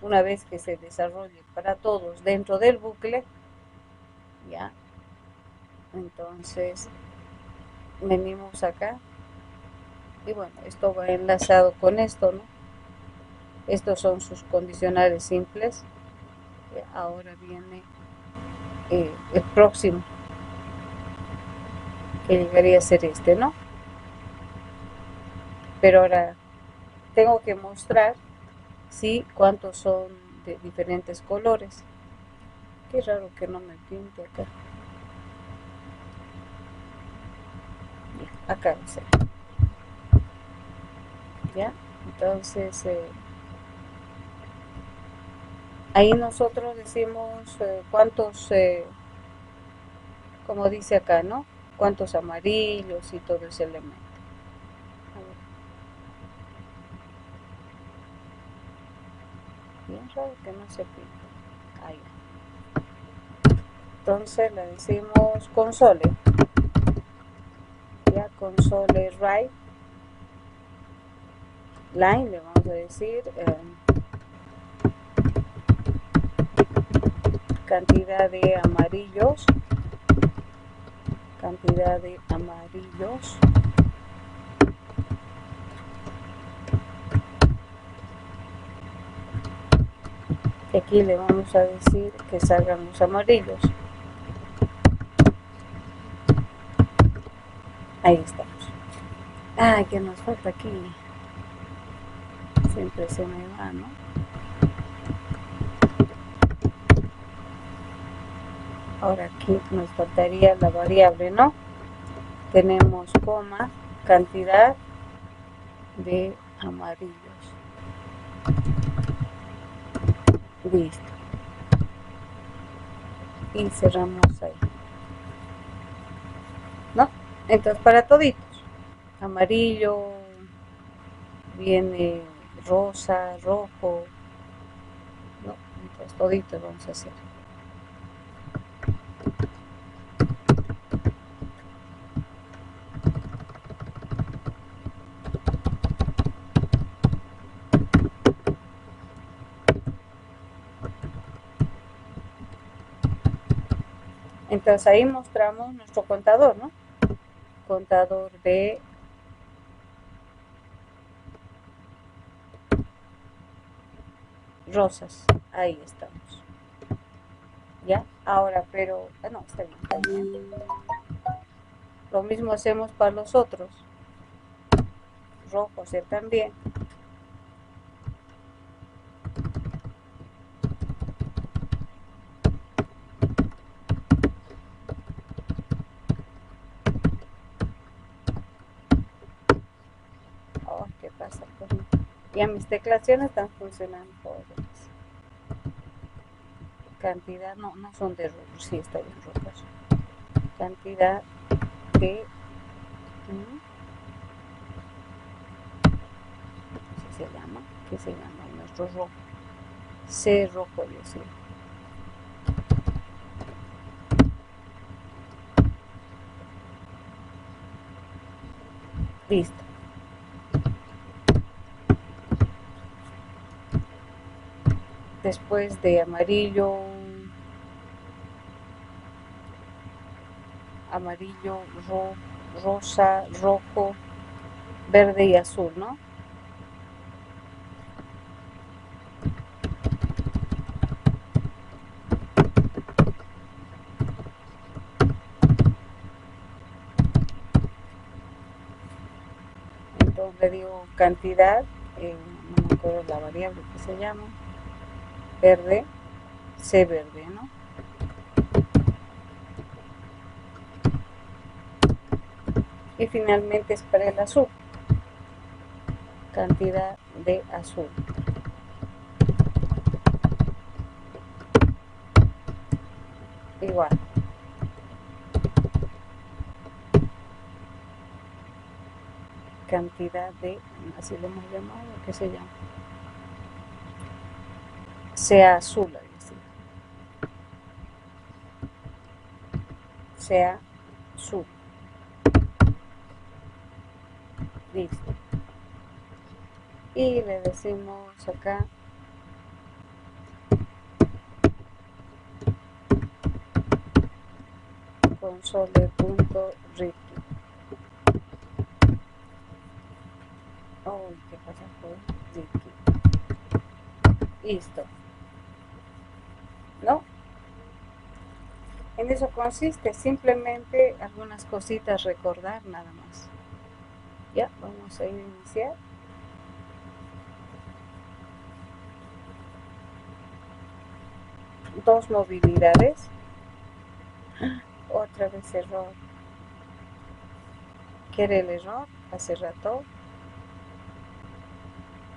Speaker 1: una vez que se desarrolle para todos dentro del bucle, ya, entonces venimos acá y bueno, esto va enlazado con esto, ¿no? Estos son sus condicionales simples. Ahora viene el próximo, que llegaría a ser este, ¿no? Pero ahora tengo que mostrar, sí, cuántos son de diferentes colores. Qué raro que no me pinte acá. Ya, acá dice. ¿Ya? Entonces, ahí nosotros decimos cuántos, como dice acá, ¿no? Cuántos amarillos y todo ese elemento. A ver. Bien raro que no se pinte. Ahí. Entonces le decimos console. Ya, console right. Line le vamos a decir cantidad de amarillos, cantidad de amarillos, aquí le vamos a decir que salgan los amarillos. Ahí estamos. Ah, que nos falta aquí, siempre se me va, ¿no? Ahora aquí nos faltaría la variable, ¿no? Tenemos coma, cantidad de amarillos. Listo. Y cerramos ahí. ¿No? Entonces para toditos. Amarillo, viene rosa, rojo. ¿No? Entonces toditos vamos a hacer. Entonces ahí mostramos nuestro contador, ¿no? Contador de rosas. Ahí estamos. ¿Ya? Ahora, pero... no, está bien, está bien. Lo mismo hacemos para los otros. Rojos también. Oh, ¿qué pasa conmigo? Ya mis teclas ya no están funcionando. Cantidad, no, no son de rojos, sí está bien rojos. Cantidad de... ¿Así se llama? ¿Qué se llama? Nuestro rojo. C rojo, yo sí. Listo. Después de amarillo, amarillo, rosa, rojo, verde y azul, ¿no? Entonces le digo cantidad, no me acuerdo la variable que se llama, verde, C verde, ¿no? Y finalmente es para el azul, cantidad de azul. Igual. Cantidad de, así lo hemos llamado, ¿qué se llama? Sea azul, sea azul. Listo. Y le decimos acá console.readkey. Oh, ¿qué pasa con readkey? Listo. ¿No? En eso consiste, simplemente algunas cositas recordar nada más. Ya, vamos a iniciar. Dos movilidades. Otra vez error. ¿Quiere el error? Hace rato.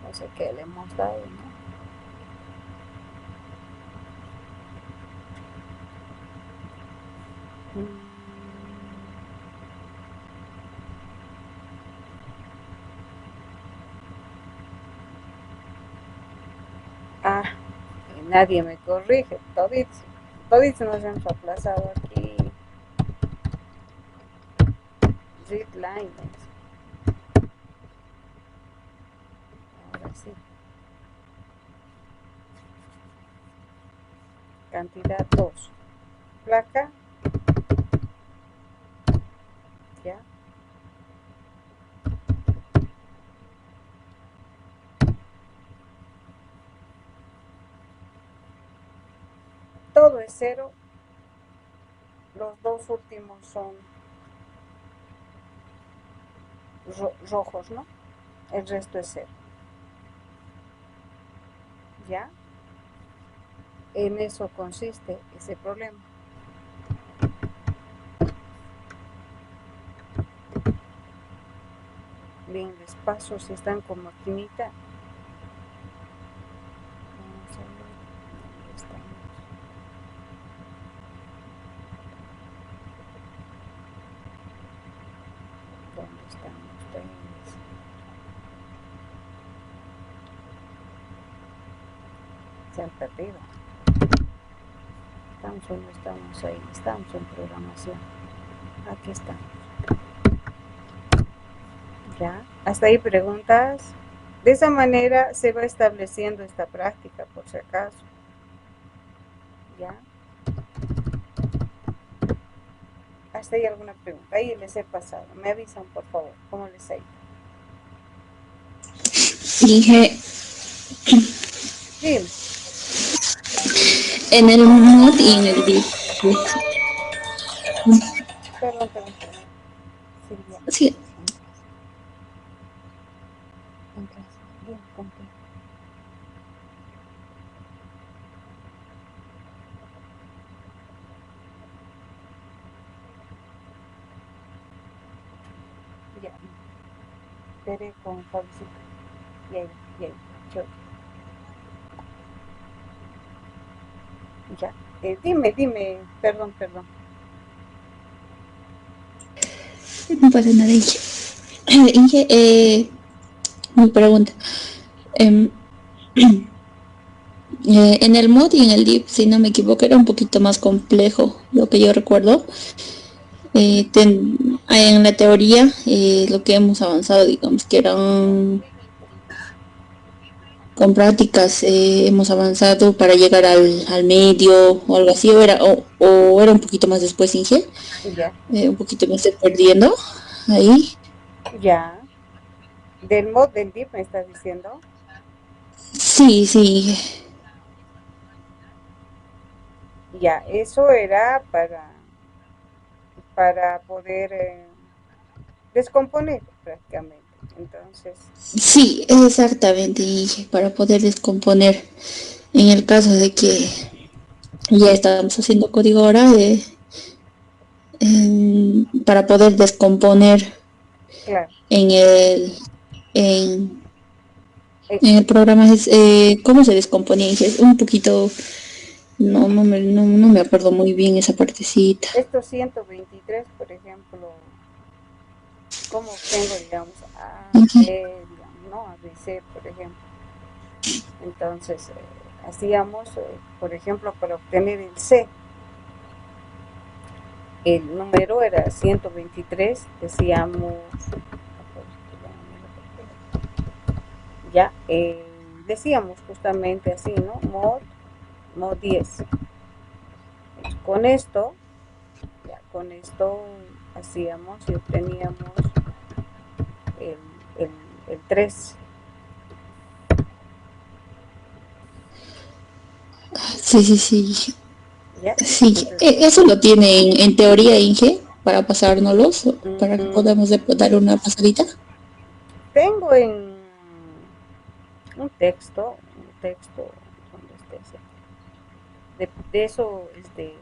Speaker 1: No sé qué le hemos dado, ¿no? Ah, nadie me corrige. Toditos nos hemos aplazado aquí. Read lines. Ahora sí. Cantidad 2. Placa. Ya. Todo es 0. Los dos últimos son rojos, ¿no? El resto es 0. ¿Ya? En eso consiste ese problema. Bien, los pasos están como maquinita. Vamos a ver dónde estamos. ¿Dónde están ustedes? Se han perdido. Estamos o no estamos ahí. Estamos en programación. Aquí estamos. ¿Ya? ¿Hasta ahí preguntas? De esa manera se va estableciendo esta práctica, por si acaso. ¿Ya? ¿Hasta ahí alguna pregunta? Ahí les he pasado. Me avisan, por favor. ¿Cómo les ha ido?
Speaker 2: Dije,
Speaker 1: Dime.
Speaker 2: en el mod y en el div.
Speaker 1: Perdón. Silvia.
Speaker 2: Sí,
Speaker 1: En clase. Bien, ¿con qué? Ya. Veré con Fabicito. Y ahí. Yo. Ya. Dime. Perdón.
Speaker 2: no pasa nada, Inge. Inge, mi pregunta. Em, en el mod y en el div, si no me equivoco, era un poquito más complejo, lo que yo recuerdo. En la teoría, lo que hemos avanzado, digamos, que eran con prácticas, hemos avanzado para llegar al medio o algo así, o era un poquito más después, Inge,
Speaker 1: Ya.
Speaker 2: un poquito me estoy perdiendo ahí.
Speaker 1: Ya. Del mod del DIP me estás diciendo.
Speaker 2: Sí,
Speaker 1: Ya. Eso era para poder descomponer prácticamente. Entonces,
Speaker 2: sí, exactamente, Inge, para poder descomponer en el caso de que ya estamos haciendo código ahora, para poder descomponer
Speaker 1: claro.
Speaker 2: en en,
Speaker 1: eh,
Speaker 2: en el programa es cómo se descomponía. Es un poquito, no me acuerdo muy bien esa partecita.
Speaker 1: estos 123, por ejemplo, ¿cómo obtengo, digamos, A,
Speaker 2: Ujú.
Speaker 1: B, digamos, ¿no? A, B, C, por ejemplo? Entonces, hacíamos, por ejemplo, para obtener el C, el número era 123, decíamos, ya, decíamos justamente así, ¿no? Mod 10. Con esto, ya, con esto hacíamos y obteníamos el, el 3.
Speaker 2: Sí, sí, sí.
Speaker 1: ¿Ya?
Speaker 2: Sí,
Speaker 1: Entonces,
Speaker 2: eso lo tiene en teoría Inge para pasárnoslos, para que
Speaker 1: ujú,
Speaker 2: podamos dar una pasadita.
Speaker 1: tengo en un texto donde esté ese. De eso es de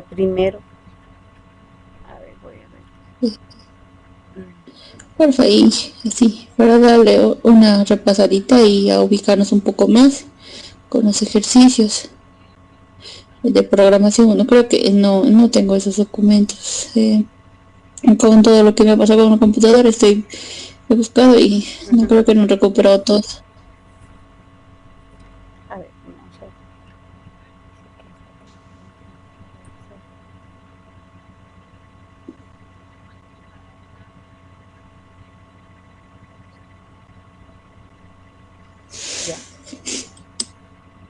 Speaker 1: primero. A ver, voy a ver.
Speaker 2: Porfa, Inge, así, para darle una repasadita y a ubicarnos un poco más con los ejercicios de programación. No creo que no tengo esos documentos. Con todo lo que me ha pasado con la computadora he buscado y no creo que no he recuperado todo.
Speaker 1: A ver, vamos a ver. Ya.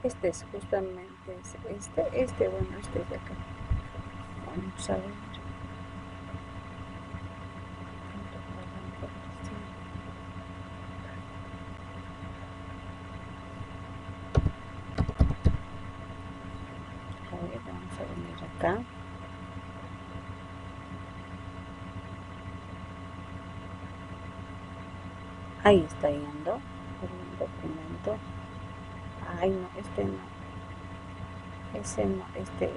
Speaker 1: Este es justamente bueno, este es de acá. Vamos a ver. A ver, vamos a venir acá. Ahí está yendo el documento. Ay, no, este no. Ese no, este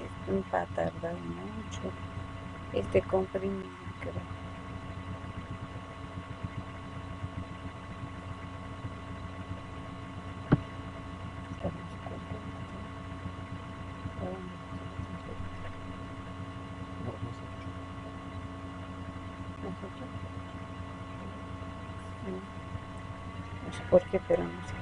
Speaker 1: va a tardar mucho. Este comprimido, creo. No sé por qué, pero no sé.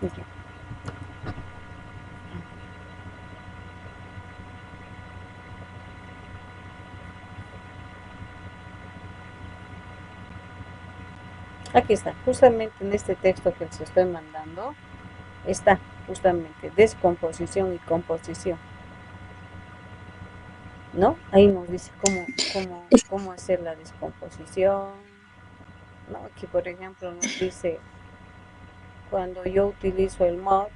Speaker 1: Ya. Aquí está, justamente en este texto que les estoy mandando, está justamente descomposición y composición, ¿no? Ahí nos dice cómo hacer la descomposición, ¿no? Aquí, por ejemplo, nos dice, cuando yo utilizo el mod,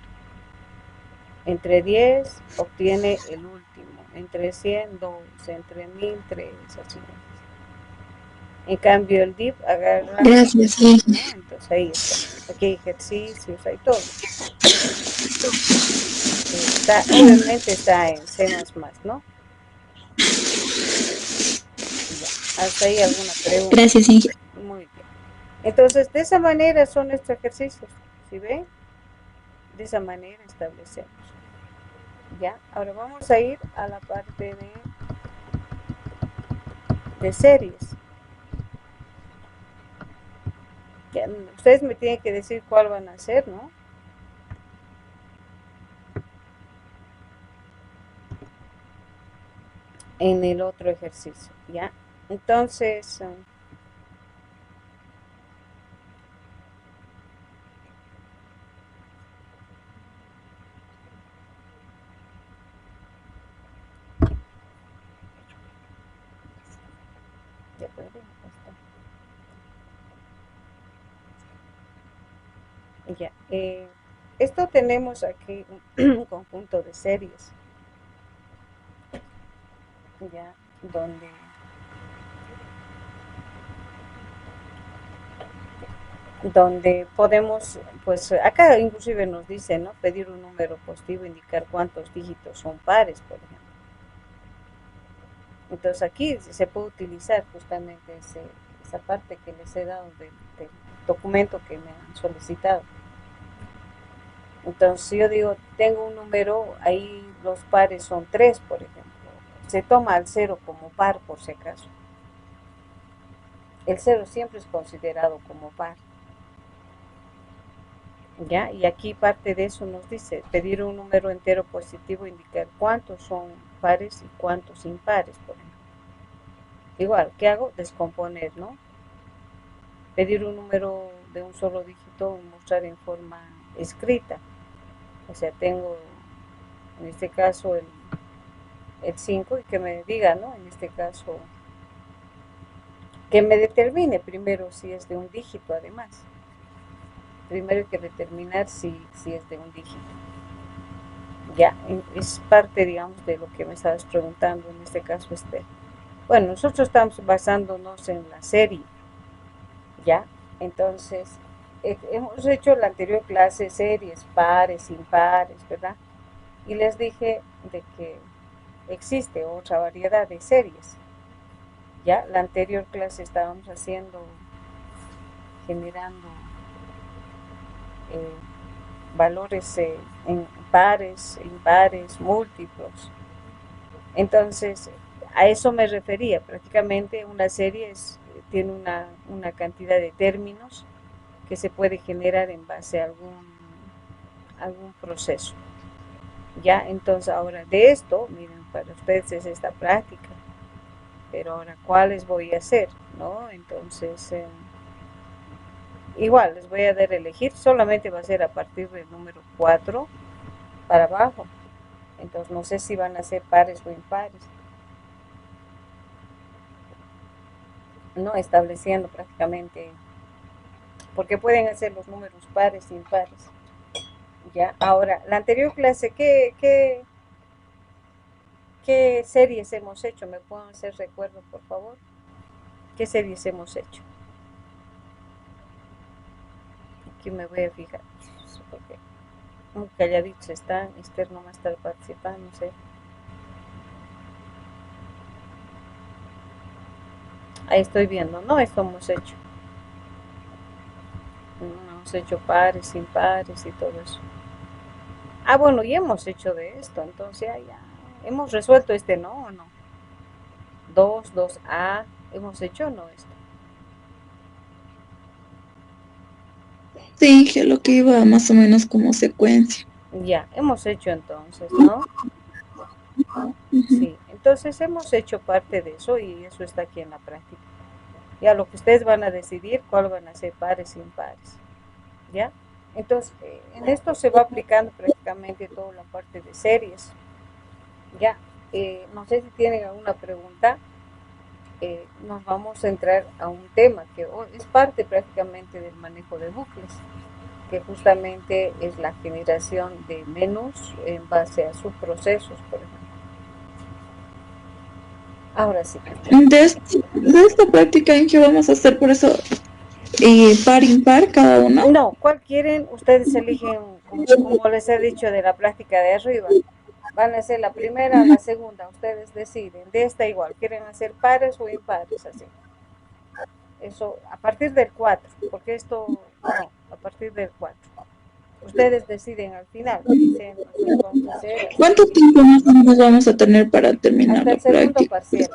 Speaker 1: entre 10 obtiene el último, entre 100 2, entre 1000 3, así. En cambio, el div agarra,
Speaker 2: Gracias, sí.
Speaker 1: ¿no? Entonces ahí está. Aquí hay ejercicios, hay todo. Obviamente está en C++, ¿no? Ya. ¿Hasta ahí alguna pregunta?
Speaker 2: Gracias, Inge.
Speaker 1: Muy bien. Entonces, de esa manera son nuestros ejercicios. ¿Sí ven? De esa manera establecemos. Ya. Ahora vamos a ir a la parte de series. Ya, ustedes me tienen que decir cuál van a hacer, ¿no? En el otro ejercicio, ¿ya? Entonces, ya puede, ya. Esto tenemos aquí un conjunto de series, ya, donde podemos, pues acá inclusive nos dice, ¿no? Pedir un número positivo, indicar cuántos dígitos son pares, por ejemplo. Entonces aquí se puede utilizar justamente esa parte que les he dado del documento que me han solicitado. Entonces si yo digo, tengo un número, ahí los pares son 3, por ejemplo. Se toma al 0 como par, por si acaso. El 0 siempre es considerado como par. ¿Ya? Y aquí parte de eso nos dice, pedir un número entero positivo, indicar cuántos son pares y cuántos impares, por ejemplo. igual, ¿qué hago? Descomponer, ¿no? Pedir un número de un solo dígito y mostrar en forma escrita. O sea, tengo en este caso el 5 y que me diga, ¿no? En este caso, que me determine primero si es de un dígito además. Primero hay que determinar si es de un dígito. Ya, es parte, digamos, de lo que me estabas preguntando, en este caso, Esther. Bueno, nosotros estamos basándonos en la serie, ¿ya? Entonces, hemos hecho la anterior clase series, pares, impares, ¿verdad? Y les dije de que existe otra variedad de series. Ya, la anterior clase estábamos generando eh, valores en pares, impares, múltiplos. Entonces, a eso me refería. Prácticamente una serie tiene una cantidad de términos que se puede generar en base a algún proceso. Ya, entonces ahora de esto, miren, para ustedes es esta práctica, pero ahora ¿cuáles voy a hacer? ¿No? Entonces, igual les voy a dar a elegir, solamente va a ser a partir del número 4 para abajo. Entonces no sé si van a ser pares o impares. No estableciendo prácticamente, porque pueden hacer los números pares, impares. Ya, ahora, la anterior clase, ¿qué series hemos hecho? ¿Me pueden hacer recuerdo, por favor? ¿Qué series hemos hecho? Aquí me voy a fijar, porque muy calladitos están, Esther no va a estar participando, no sé. Ahí estoy viendo, ¿no? Esto hemos hecho. Hemos hecho pares, impares y todo eso. Ah, bueno, y hemos hecho de esto, entonces ya hemos resuelto este, ¿no? ¿O no? 2A, hemos hecho, ¿no? Esto.
Speaker 3: Sí, dije lo que iba más o menos como secuencia.
Speaker 1: Ya, hemos hecho entonces, ¿no?
Speaker 3: Ujú.
Speaker 1: Sí, entonces hemos hecho parte de eso y eso está aquí en la práctica. Ya lo que ustedes van a decidir, cuál van a ser pares y impares. ¿Ya? Entonces, en esto se va aplicando prácticamente toda la parte de series. Ya, no sé si tienen alguna pregunta. Nos vamos a entrar a un tema que es parte prácticamente del manejo de bucles, que justamente es la generación de menús en base a subprocesos, por ejemplo. Ahora sí.
Speaker 3: De esta práctica en que vamos a hacer por eso par impar cada uno.
Speaker 1: No, ¿cuál quieren? Ustedes eligen, como les he dicho, de la práctica de arriba. Van a hacer la primera, la segunda, ustedes deciden. De esta igual, ¿quieren hacer pares o impares? Así. Eso, a partir del 4, porque esto, no, a partir del 4. Ustedes deciden al final, me dicen, nosotros vamos a hacer así.
Speaker 3: ¿Cuánto tiempo más o menos vamos a tener para terminar
Speaker 1: Hasta
Speaker 3: la
Speaker 1: el segundo
Speaker 3: práctica?
Speaker 1: parciales.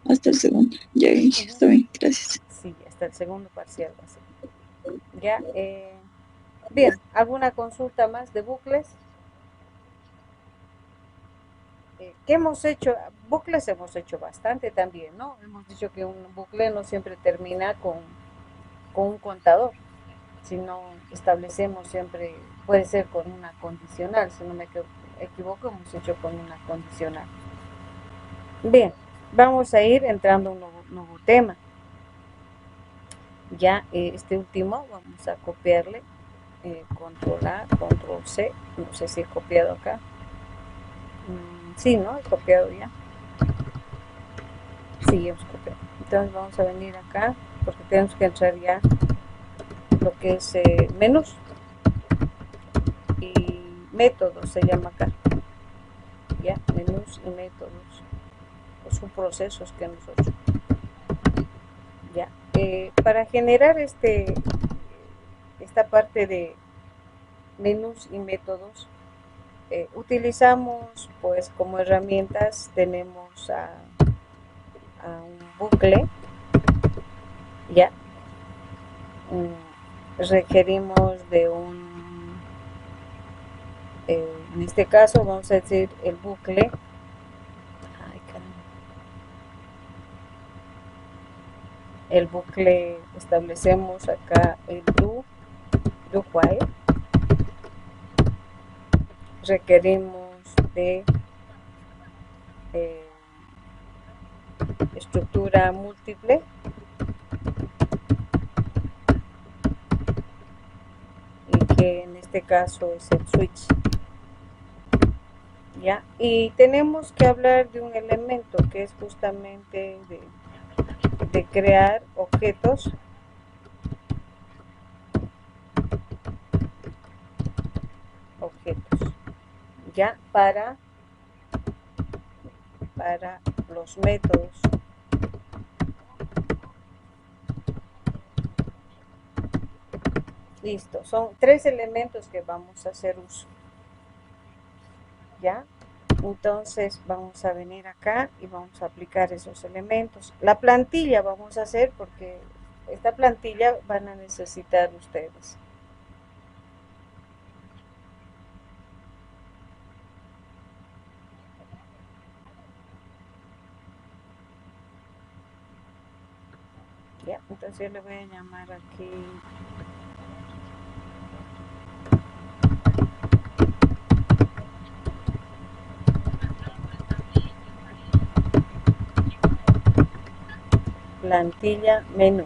Speaker 3: Hasta el segundo. Ya, está bien, gracias.
Speaker 1: Sí, hasta el segundo parcial. Así. Ya, bien, ¿alguna consulta más de bucles? ¿Qué hemos hecho? Bucles hemos hecho bastante también, ¿no? Hemos dicho que un bucle no siempre termina con un contador, sino establecemos siempre, puede ser con una condicional, si no me equivoco, hemos hecho con una condicional. Bien, vamos a ir entrando a un nuevo tema. Ya este último vamos a copiarle, control A, control C, no sé si he copiado acá. Sí, ¿no? He copiado ya. Sí, hemos copiado. Entonces vamos a venir acá, porque tenemos que entrar ya lo que es menús y métodos se llama acá. Ya, menús y métodos. Son procesos que nosotros. Ya. Para generar esta parte de menús y métodos, utilizamos pues como herramientas, tenemos a un bucle, ya, requerimos de en este caso vamos a decir el bucle, ay, el bucle, establecemos acá el do while. Requerimos de estructura múltiple, y que en este caso es el switch. ¿Ya? Y tenemos que hablar de un elemento que es justamente de crear objetos ya para los métodos. Listo, son 3 elementos que vamos a hacer uso. ¿Ya? Entonces vamos a venir acá y vamos a aplicar esos elementos. La plantilla vamos a hacer porque esta plantilla van a necesitar ustedes. Ya, entonces yo le voy a llamar aquí plantilla menú.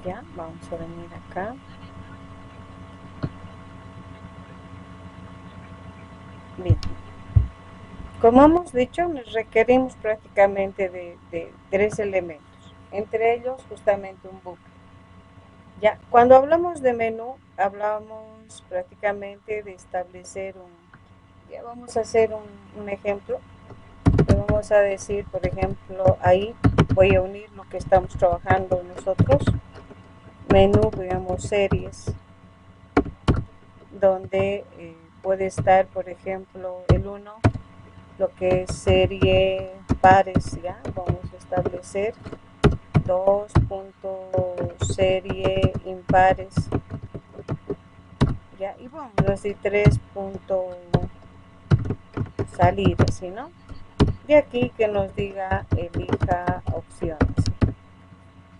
Speaker 1: Ya, vamos a venir acá. Bien. Como hemos dicho, nos requerimos prácticamente de 3 elementos, entre ellos justamente un bucle. Ya, cuando hablamos de menú, hablamos prácticamente de establecer ya vamos a hacer un ejemplo. Le vamos a decir, por ejemplo, ahí voy a unir lo que estamos trabajando nosotros. Menú, digamos, series, donde puede estar, por ejemplo, el 1, lo que es serie pares, ya, vamos a establecer 2 serie impares, ya, y vamos a decir 3 salir, así, ¿no? De aquí que nos diga elija opciones,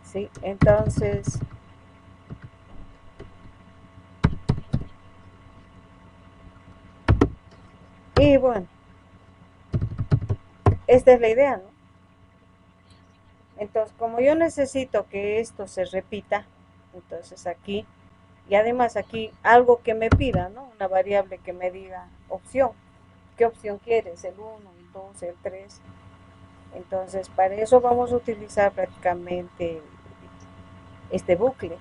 Speaker 1: ¿sí? Entonces, y bueno, esta es la idea, ¿no? Entonces, como yo necesito que esto se repita, entonces aquí, y además aquí algo que me pida, ¿no? Una variable que me diga opción. ¿Qué opción quieres? ¿El 1, el 2, el 3? Entonces, para eso vamos a utilizar prácticamente este bucle,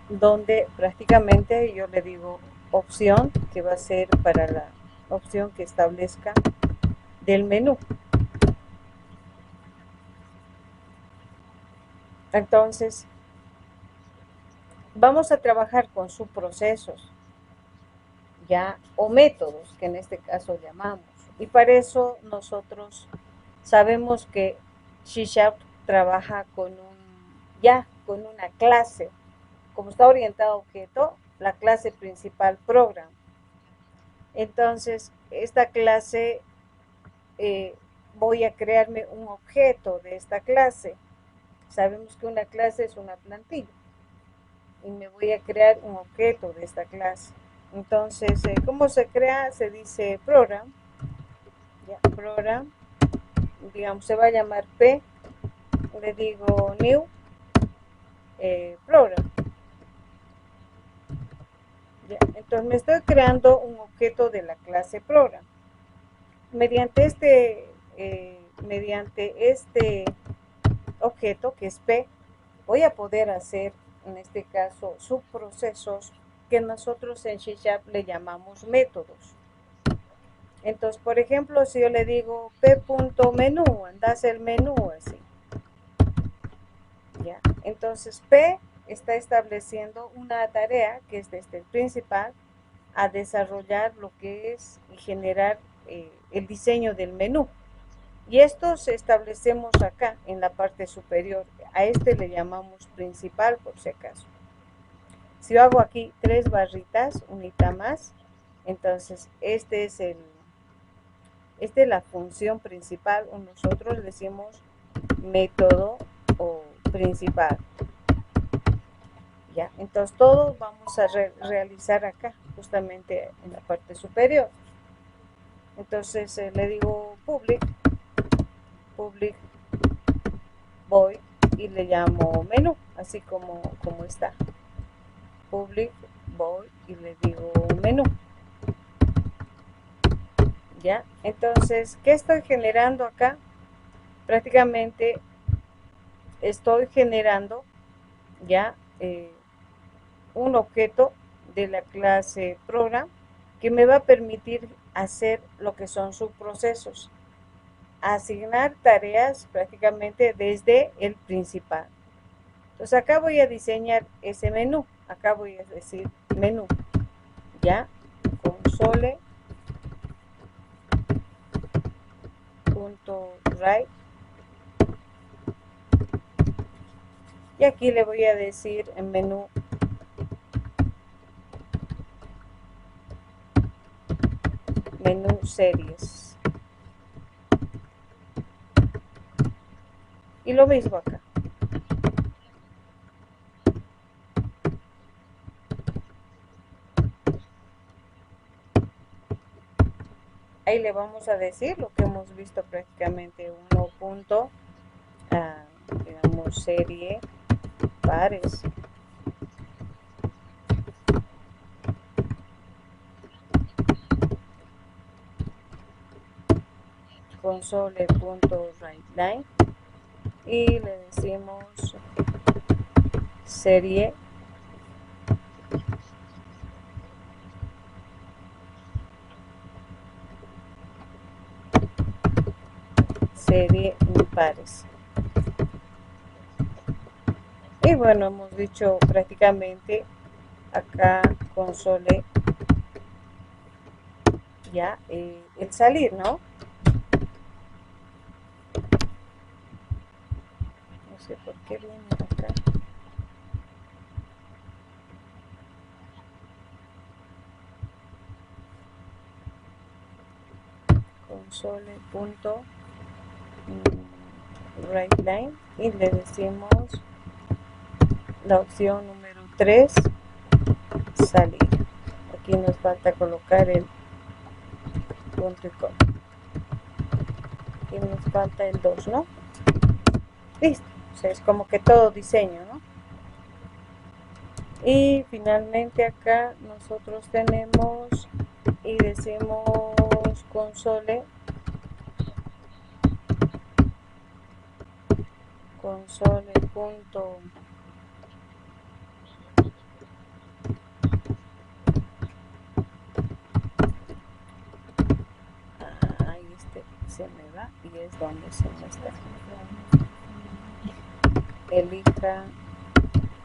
Speaker 1: donde prácticamente yo le digo opción, que va a ser para la opción que establezca del menú. Entonces, vamos a trabajar con subprocesos, ya, o métodos, que en este caso llamamos. Y para eso nosotros sabemos que C# trabaja con con una clase. Como está orientado a objeto, la clase principal program. Entonces, esta clase voy a crearme un objeto de esta clase. Sabemos que una clase es una plantilla. Y me voy a crear un objeto de esta clase. Entonces, ¿cómo se crea? Se dice program. Ya, program. Digamos, se va a llamar P. Le digo new program. Ya, entonces me estoy creando un objeto de la clase program. Mediante este objeto, que es P, voy a poder hacer, en este caso, subprocesos que nosotros en C# le llamamos métodos. Entonces, por ejemplo, si yo le digo p.menú, andas el menú así. ¿Ya? Entonces, P está estableciendo una tarea que es desde el principal a desarrollar lo que es y generar el diseño del menú. Y estos establecemos acá en la parte superior. A este le llamamos principal, por si acaso. Si yo hago aquí 3 barritas, unita más, entonces esta es la función principal, o nosotros decimos método o principal. Ya, entonces todo vamos a realizar acá, justamente en la parte superior. Entonces le digo public void y le llamo menú, así como está. Public void y le digo menú. Ya, entonces, ¿qué estoy generando acá? Prácticamente estoy generando ya un objeto de la clase program que me va a permitir hacer lo que son subprocesos, asignar tareas prácticamente desde el principal. Entonces acá voy a diseñar ese menú, acá voy a decir menú, ya, console.write, y aquí le voy a decir en menú series, y lo mismo acá. Ahí le vamos a decir lo que hemos visto prácticamente, 1 punto, digamos, serie pares. Console.writeLine y le decimos serie impares. Y bueno, hemos dicho prácticamente acá console ya el salir, ¿no? No sé por qué viene acá. Console.writeLine y le decimos la opción número 3, salir. Aquí nos falta colocar el punto y coma. Aquí nos falta el 2, ¿no? Listo. O sea, es como que todo diseño, ¿no? Y finalmente acá nosotros tenemos y decimos console punto ahí se me va y es donde se me está. Elija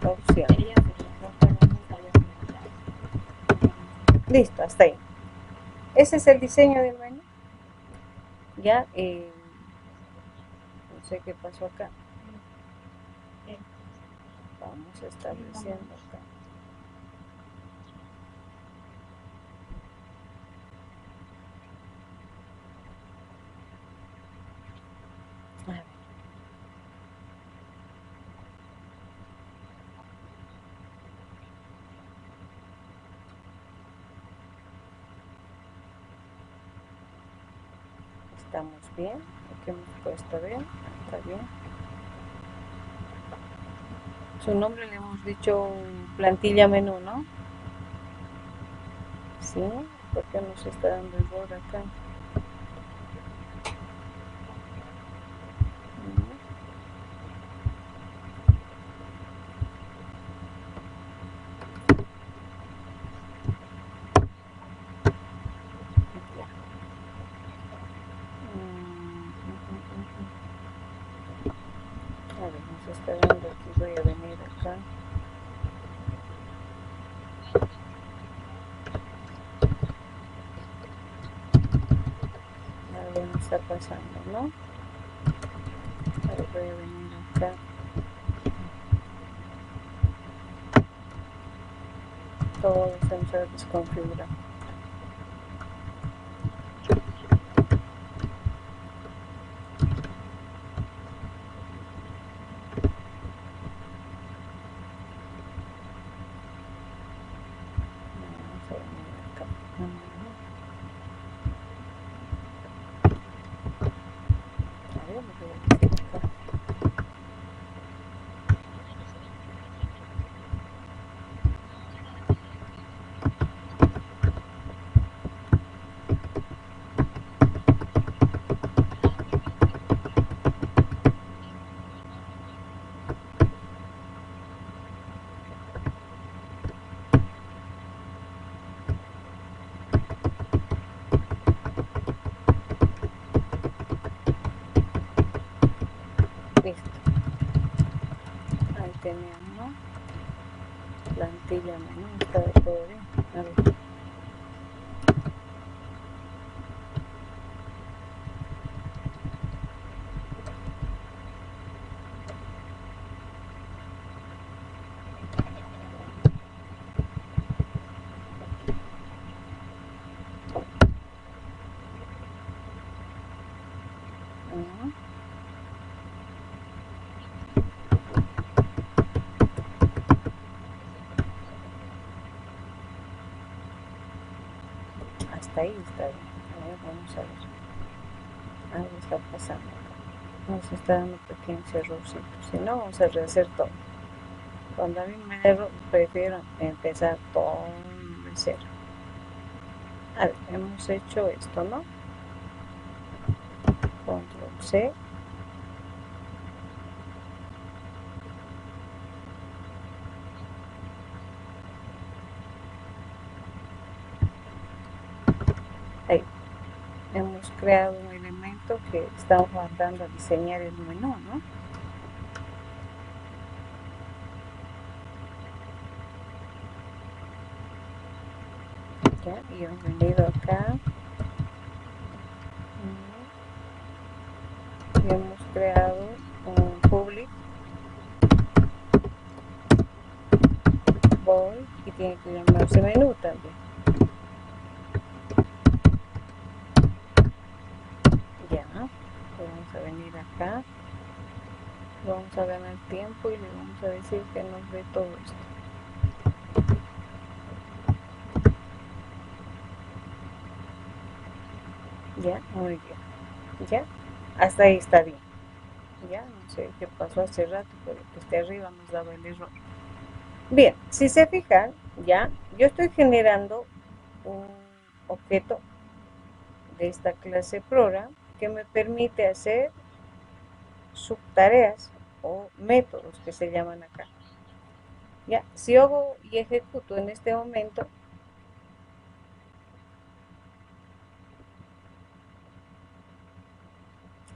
Speaker 1: opción. Listo, hasta ahí. Ese es el diseño del menú. Ya, no sé qué pasó acá. Vamos estableciendo acá. A ver. Estamos bien. Aquí hemos puesto bien. Está bien. Su nombre le hemos dicho plantilla menú, ¿no? Sí. ¿Por qué nos está dando error acá? A ver, nos está dando aquí. Voy a venir acá. Algo me está pasando, ¿no? A ver, voy a venir acá. Todo se nos ha desconfigurado. Vamos a venir acá. A ver, lo voy a decir acá. Listo. Ahí tenemos plantilla menú, está todo bien. A ver. Ujú. Hasta ahí está bien. A ver, vamos a ver. Algo está pasando. Nos está dando pequeños errorcitos. Si no, vamos a rehacer todo. Cuando a mí me da error, prefiero empezar todo de cero. A ver, hemos hecho esto, ¿no? Control C. Ahí. Hemos creado un elemento que estamos mandando a diseñar el menú, ¿no? Ya, y hemos venido acá. Y hemos creado un public void y tiene que llamarse menú también. Ya, vamos a venir acá, vamos a ganar tiempo y le vamos a decir que nos dé todo esto. Ya, muy bien. Ya, hasta ahí está bien. Ya, no sé qué pasó hace rato, pero que esté arriba nos daba el error. Bien, si se fijan, ya, yo estoy generando un objeto de esta clase program que me permite hacer subtareas o métodos que se llaman acá. Ya, si hago y ejecuto en este momento,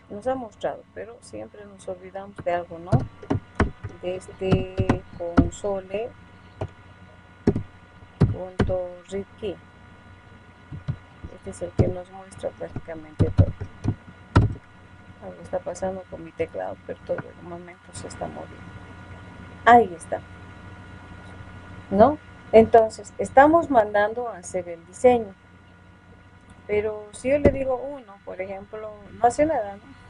Speaker 1: nos ha mostrado, pero siempre nos olvidamos de algo, ¿no? De este console.readKey. Este es el que nos muestra prácticamente todo. Algo está pasando con mi teclado, pero todo el momento se está moviendo. Ahí está. ¿No? Entonces, estamos mandando a hacer el diseño. Pero si yo le digo uno, por ejemplo, no hace nada, ¿no?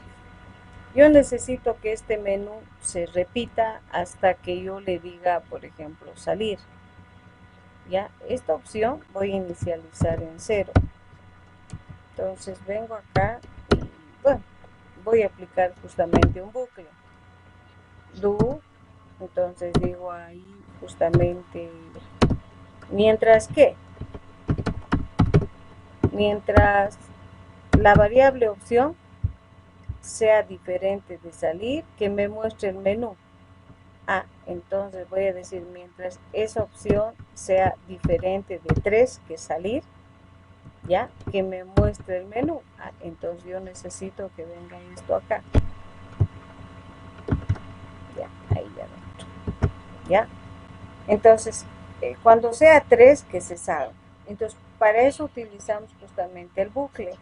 Speaker 1: Yo necesito que este menú se repita hasta que yo le diga, por ejemplo, salir. Ya, esta opción voy a inicializar en 0. Entonces vengo acá y, bueno, voy a aplicar justamente un bucle. Do, entonces digo ahí justamente, mientras mientras la variable opción sea diferente de salir, que me muestre el menú. Entonces voy a decir, mientras esa opción sea diferente de 3 que salir, ya, que me muestre el menú. Entonces yo necesito que venga esto acá. Ya, ahí ya dentro. Ya. Entonces, cuando sea 3 que se salga. Entonces, para eso utilizamos justamente el bucle.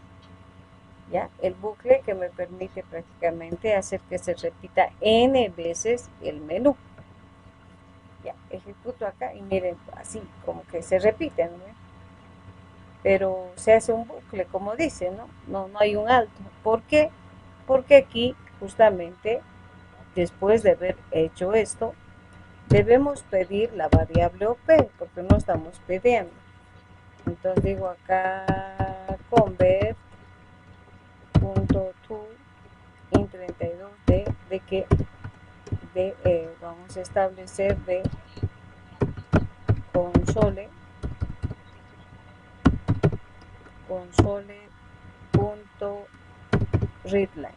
Speaker 1: ¿Ya? El bucle que me permite prácticamente hacer que se repita n veces el menú. Ya, ejecuto acá y miren, así como que se repiten, ¿no? Pero se hace un bucle, como dice, ¿no? No hay un alto. ¿Por qué? Porque aquí, justamente, después de haber hecho esto, debemos pedir la variable OP, porque no estamos pidiendo. Entonces digo acá, convert punto to in32 de que vamos a establecer de console punto readline.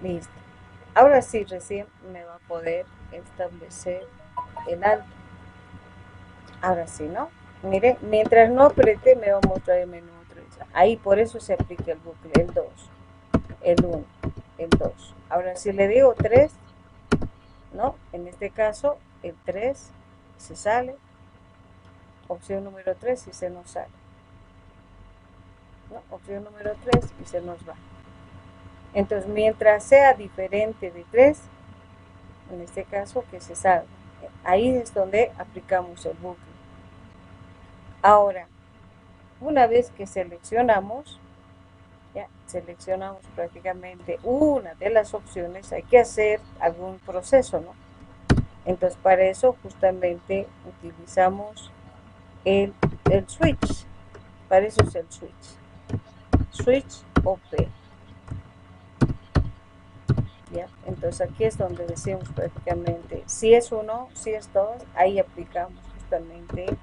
Speaker 1: Listo. Ahora sí, recién me va a poder establecer el alto. Ahora sí, ¿no? Mire, mientras no apriete me va a mostrar el menú otra vez. Ahí por eso se aplica el bucle, el 2, el 1, el 2. Ahora si le digo 3, ¿no? En este caso el 3 se sale, opción número 3 y se nos sale, ¿no? Opción número 3 y se nos va. Entonces mientras sea diferente de 3, en este caso que se salga. Ahí es donde aplicamos el bucle. Ahora, una vez que seleccionamos, ya seleccionamos prácticamente una de las opciones, hay que hacer algún proceso, ¿no? Entonces para eso justamente utilizamos el switch, para eso es el switch OP. ¿Ya? Entonces aquí es donde decimos prácticamente si es uno, si es dos, ahí aplicamos justamente,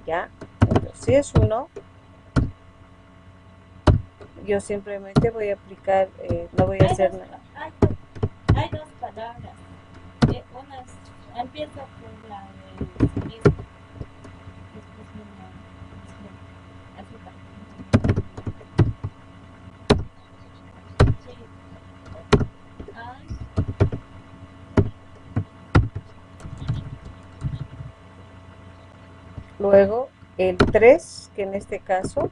Speaker 1: ¿ya? Entonces si es uno, yo simplemente voy a aplicar, no voy a hacer nada.
Speaker 4: Hay dos palabras, una empieza por la de cinismo, después una azúcar. Sí.
Speaker 1: Luego el 3, que en este caso,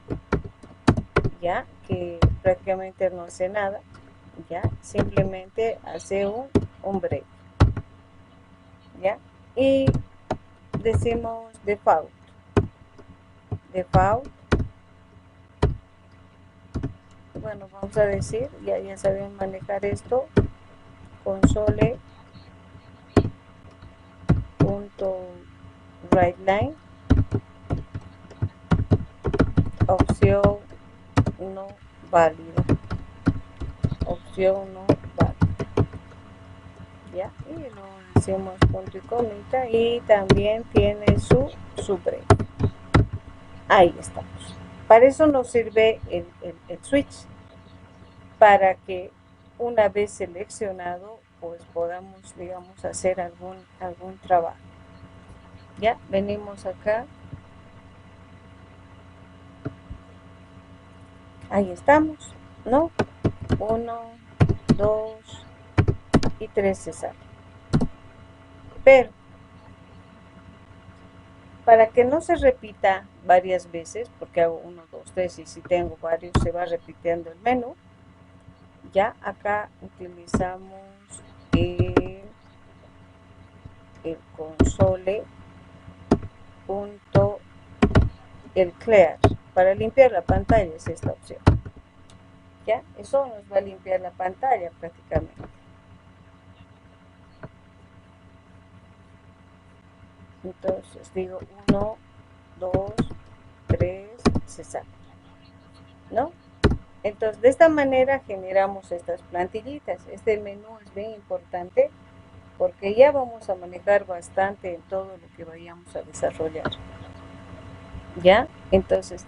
Speaker 1: ya, que prácticamente no hace nada, ya, simplemente hace un break, ya, y decimos default, bueno, vamos a decir, ya saben manejar esto, console punto writeline, opción no válida, opción no válida, ya, y lo hacemos punto y comita, y también tiene su break. Ahí estamos. Para eso nos sirve el switch, para que una vez seleccionado pues podamos, digamos, hacer algún trabajo. Ya, venimos acá, ahí estamos, ¿no? 1, 2 y 3 se sale. Pero para que no se repita varias veces, porque hago 1, 2, 3 y si tengo varios se va repitiendo el menú, ya acá utilizamos el console punto el clear, para limpiar la pantalla es esta opción, ya, eso nos va a limpiar la pantalla prácticamente. Entonces digo 1, 2, 3, se sale, ¿no? Entonces de esta manera generamos estas plantillitas. Este menú es bien importante porque ya vamos a manejar bastante en todo lo que vayamos a desarrollar, ¿ya? Entonces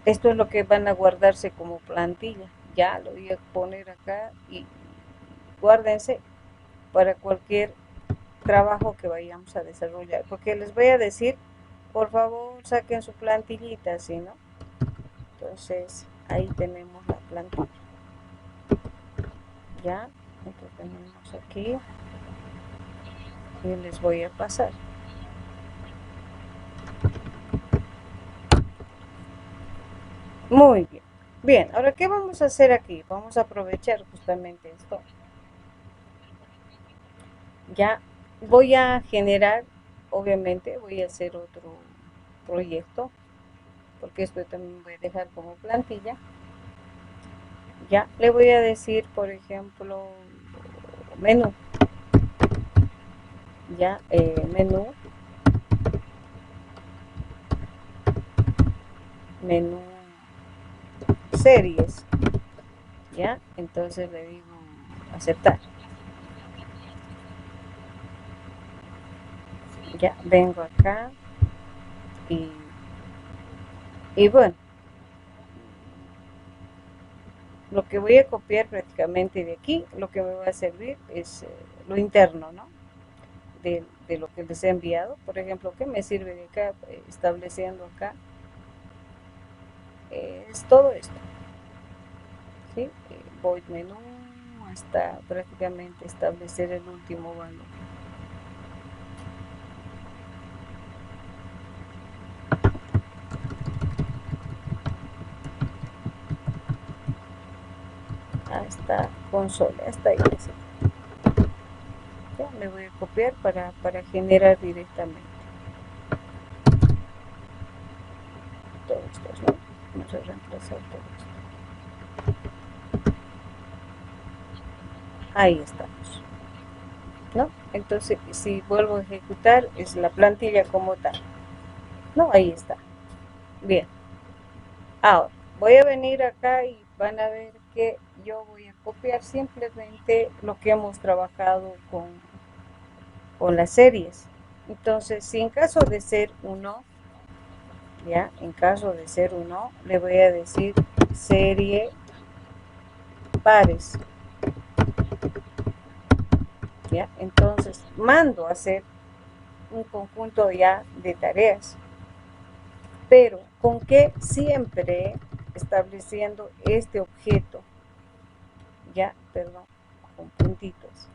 Speaker 1: esto es lo que van a guardarse como plantilla, ya lo voy a poner acá y guárdense para cualquier trabajo que vayamos a desarrollar, porque les voy a decir, por favor saquen su plantillita, ¿sí, no? Entonces ahí tenemos la plantilla, ya, entonces tenemos aquí y les voy a pasar. Muy bien, Bien, ahora, ¿qué vamos a hacer aquí? Vamos a aprovechar justamente esto. Ya voy a generar, obviamente, voy a hacer otro proyecto, porque esto también voy a dejar como plantilla. Ya, le voy a decir, por ejemplo, menú. Ya, menú series. Ya, entonces le digo aceptar. Ya, vengo acá y bueno, lo que voy a copiar prácticamente de aquí, lo que me va a servir es lo interno, ¿no? De lo que les he enviado. Por ejemplo, ¿qué me sirve de acá? Estableciendo acá, es todo esto, ¿sí? Void menú hasta prácticamente establecer el último valor. Hasta consola, hasta ahí. Ya le voy a copiar para generar directamente todo esto, ¿no? Vamos a reemplazar todo esto. Ahí estamos, ¿no? Entonces, si vuelvo a ejecutar, es la plantilla como tal, ¿no? Ahí está. Bien. Ahora, voy a venir acá y van a ver que yo voy a copiar simplemente lo que hemos trabajado con las series. Entonces, si en caso de ser uno, ya, en caso de ser uno, le voy a decir serie pares. ¿Ya? Entonces, mando a hacer un conjunto ya de tareas, pero con que siempre estableciendo este objeto, ya, perdón, con puntitos.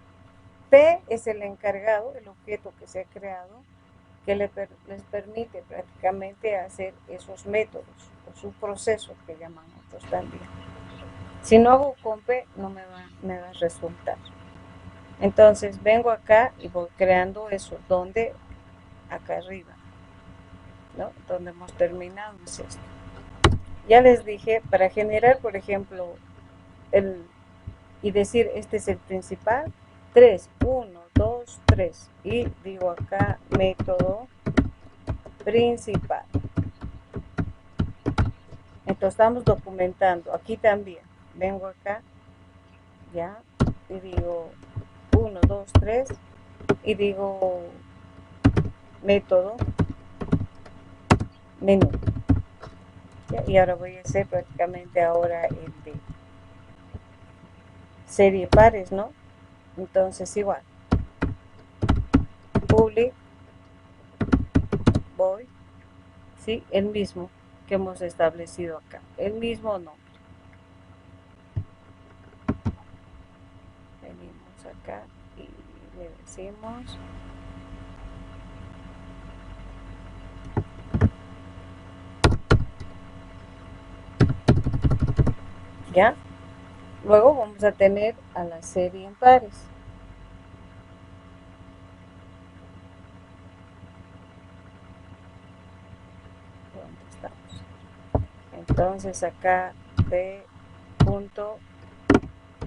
Speaker 1: P es el encargado, el objeto que se ha creado, que les permite prácticamente hacer esos métodos o su proceso que llaman otros también. Si no hago con P, no me va a resultar. Entonces vengo acá y voy creando eso, donde acá arriba, ¿no? Donde hemos terminado es esto. Ya les dije, para generar, por ejemplo, y decir este es el principal, 3, 1, 2, 3, y digo acá método principal. Entonces estamos documentando, aquí también, vengo acá, ya, y digo 1, 2, 3, y digo método menú. ¿Ya? Y ahora voy a hacer prácticamente ahora el de serie pares, ¿no? Entonces igual, public, voy, ¿sí? El mismo que hemos establecido acá, el mismo nombre. Venimos acá y le decimos ya. Luego vamos a tener a la serie en pares. ¿Dónde estamos? Entonces acá de punto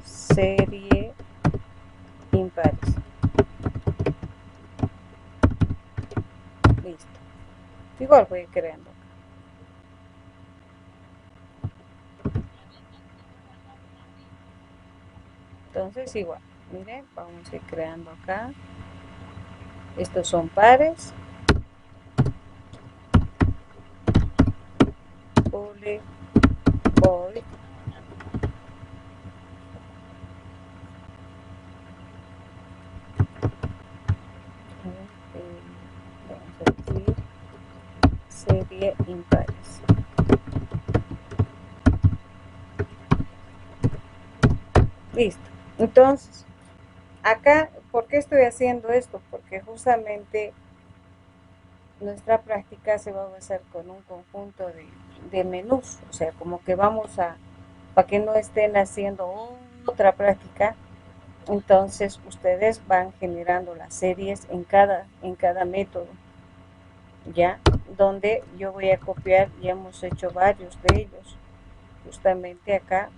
Speaker 1: serie impares. Listo. Igual voy creando. Entonces igual, miren, vamos a ir creando acá. Estos son pares. Public void. Vamos a decir serie impares. Listo. Entonces, acá, ¿por qué estoy haciendo esto? Porque justamente nuestra práctica se va a basar con un conjunto de menús, o sea, como que vamos a para que no estén haciendo otra práctica. Entonces ustedes van generando las series en cada método, ya, donde yo voy a copiar, y hemos hecho varios de ellos, justamente acá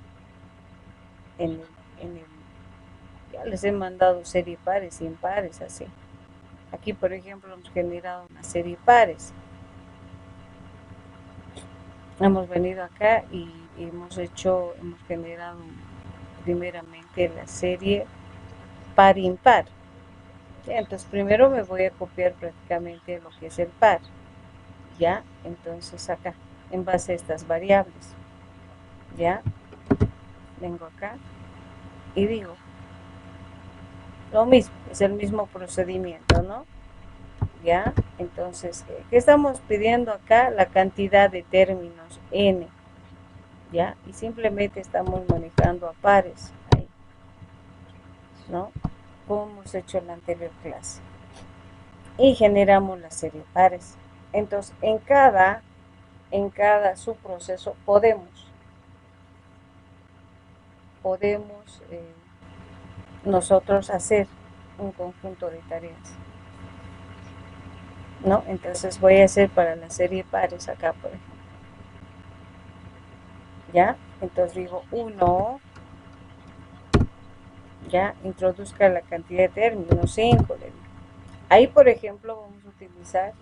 Speaker 1: en el ya les he mandado serie pares y impares, así. Aquí, por ejemplo, hemos generado una serie pares. Hemos venido acá y hemos generado primeramente la serie par-impar. Entonces, primero me voy a copiar prácticamente lo que es el par. Ya, entonces acá, en base a estas variables, ya, vengo acá y digo, lo mismo, es el mismo procedimiento, ¿no? Ya, entonces, ¿qué estamos pidiendo acá? La cantidad de términos n, ya, y simplemente estamos manejando a pares, ahí, ¿no? Como hemos hecho en la anterior clase. Y generamos la serie pares. Entonces, en cada subproceso podemos nosotros hacer un conjunto de tareas, ¿no? Entonces voy a hacer para la serie pares acá, por ejemplo. ¿Ya? Entonces digo 1, ya, introduzca la cantidad de términos, 5, le digo. Ahí, por ejemplo, vamos a utilizar,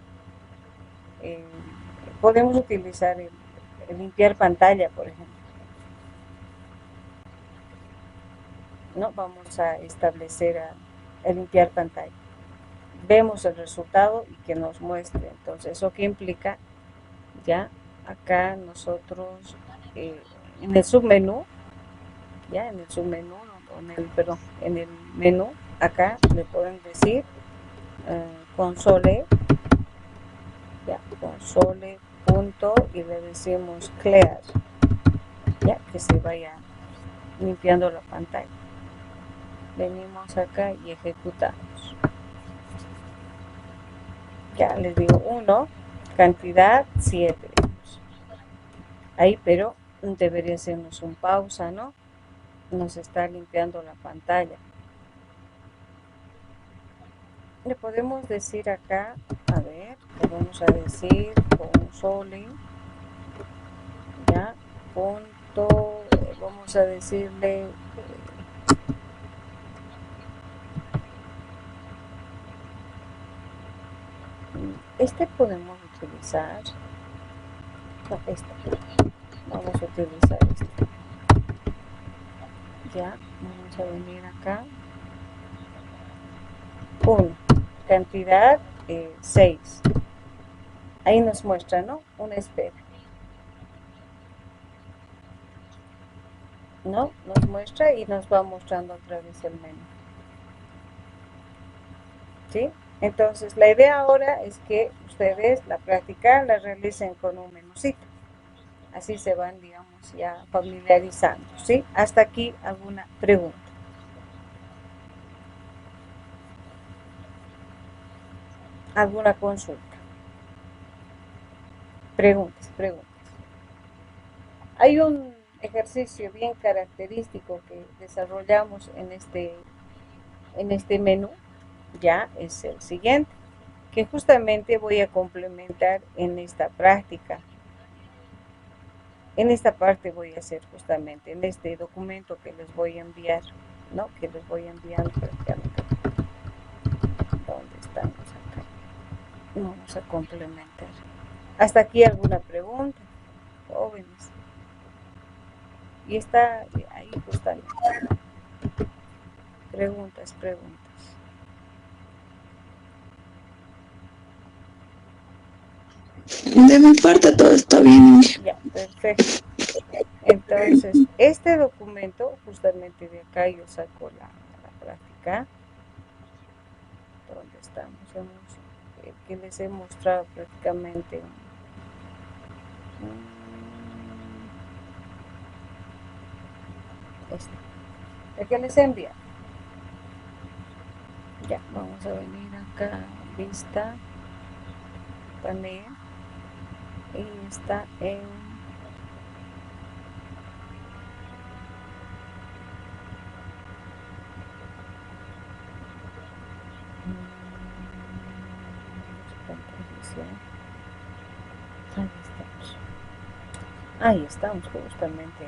Speaker 1: podemos utilizar el limpiar pantalla, por ejemplo. ¿No? Vamos a establecer el limpiar pantalla. Vemos el resultado y que nos muestre. Entonces, ¿eso qué implica? Ya, acá nosotros, en el submenú, ya, en el submenú, perdón, en el menú, acá le pueden decir console, ya, console punto, y le decimos clear, ya, que se vaya limpiando la pantalla. Venimos acá y ejecutamos. Ya les digo 1, cantidad 7. Ahí, pero debería hacernos un pausa, ¿no? Nos está limpiando la pantalla. Le podemos decir acá, a ver, le vamos a decir console, ya, punto, vamos a decirle este podemos utilizar, no, este, vamos a utilizar este, ya, vamos a venir acá, 1, cantidad 6, ahí nos muestra, ¿no? Una espera, ¿no? Nos muestra y nos va mostrando otra vez el menú, ¿sí? Entonces, la idea ahora es que ustedes la práctica la realicen con un menucito. Así se van, digamos, ya familiarizando, ¿sí? Hasta aquí, ¿alguna pregunta? ¿Alguna consulta? Preguntas. Hay un ejercicio bien característico que desarrollamos en este menú, ya es el siguiente, que justamente voy a complementar en esta práctica. En esta parte voy a hacer justamente, en este documento que les voy a enviar, ¿no? Que les voy enviando prácticamente. ¿Dónde estamos acá? Vamos a complementar. ¿Hasta aquí alguna pregunta, jóvenes? Y está ahí justamente. Preguntas.
Speaker 3: De mi parte todo está bien.
Speaker 1: Ya, perfecto. Entonces, este documento, justamente de acá yo saco la práctica. ¿Dónde estamos? Que les he mostrado prácticamente. El que les envía. Ya, vamos a venir acá, vista, panel, y está en Ahí estamos justamente.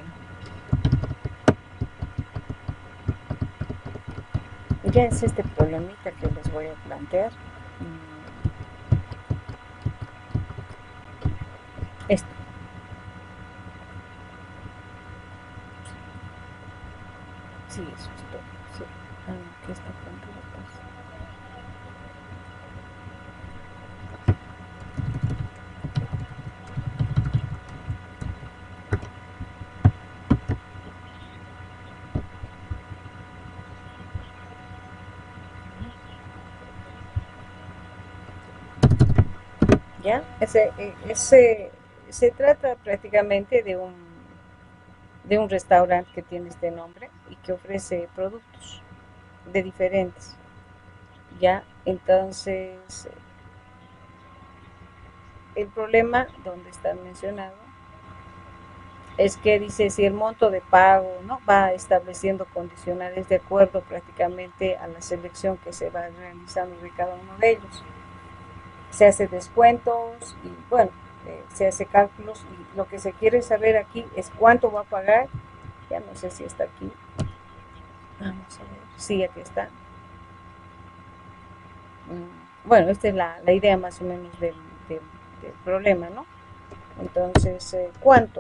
Speaker 1: Ya es este problemita que les voy a plantear. Esto. Sí, eso es todo. Sí. Aquí está punto de paz. ¿Ya? Se trata prácticamente de un restaurante que tiene este nombre y que ofrece productos de diferentes. ¿Ya? Entonces, el problema donde está mencionado es que dice si el monto de pago no va estableciendo condicionales de acuerdo prácticamente a la selección que se va realizando de cada uno de ellos. Se hace descuentos y bueno, se hace cálculos y lo que se quiere saber aquí es cuánto va a pagar. Ya no sé si está aquí. Vamos a ver. Sí, aquí está. Bueno, esta es la idea más o menos del problema, ¿no? Entonces, ¿cuánto?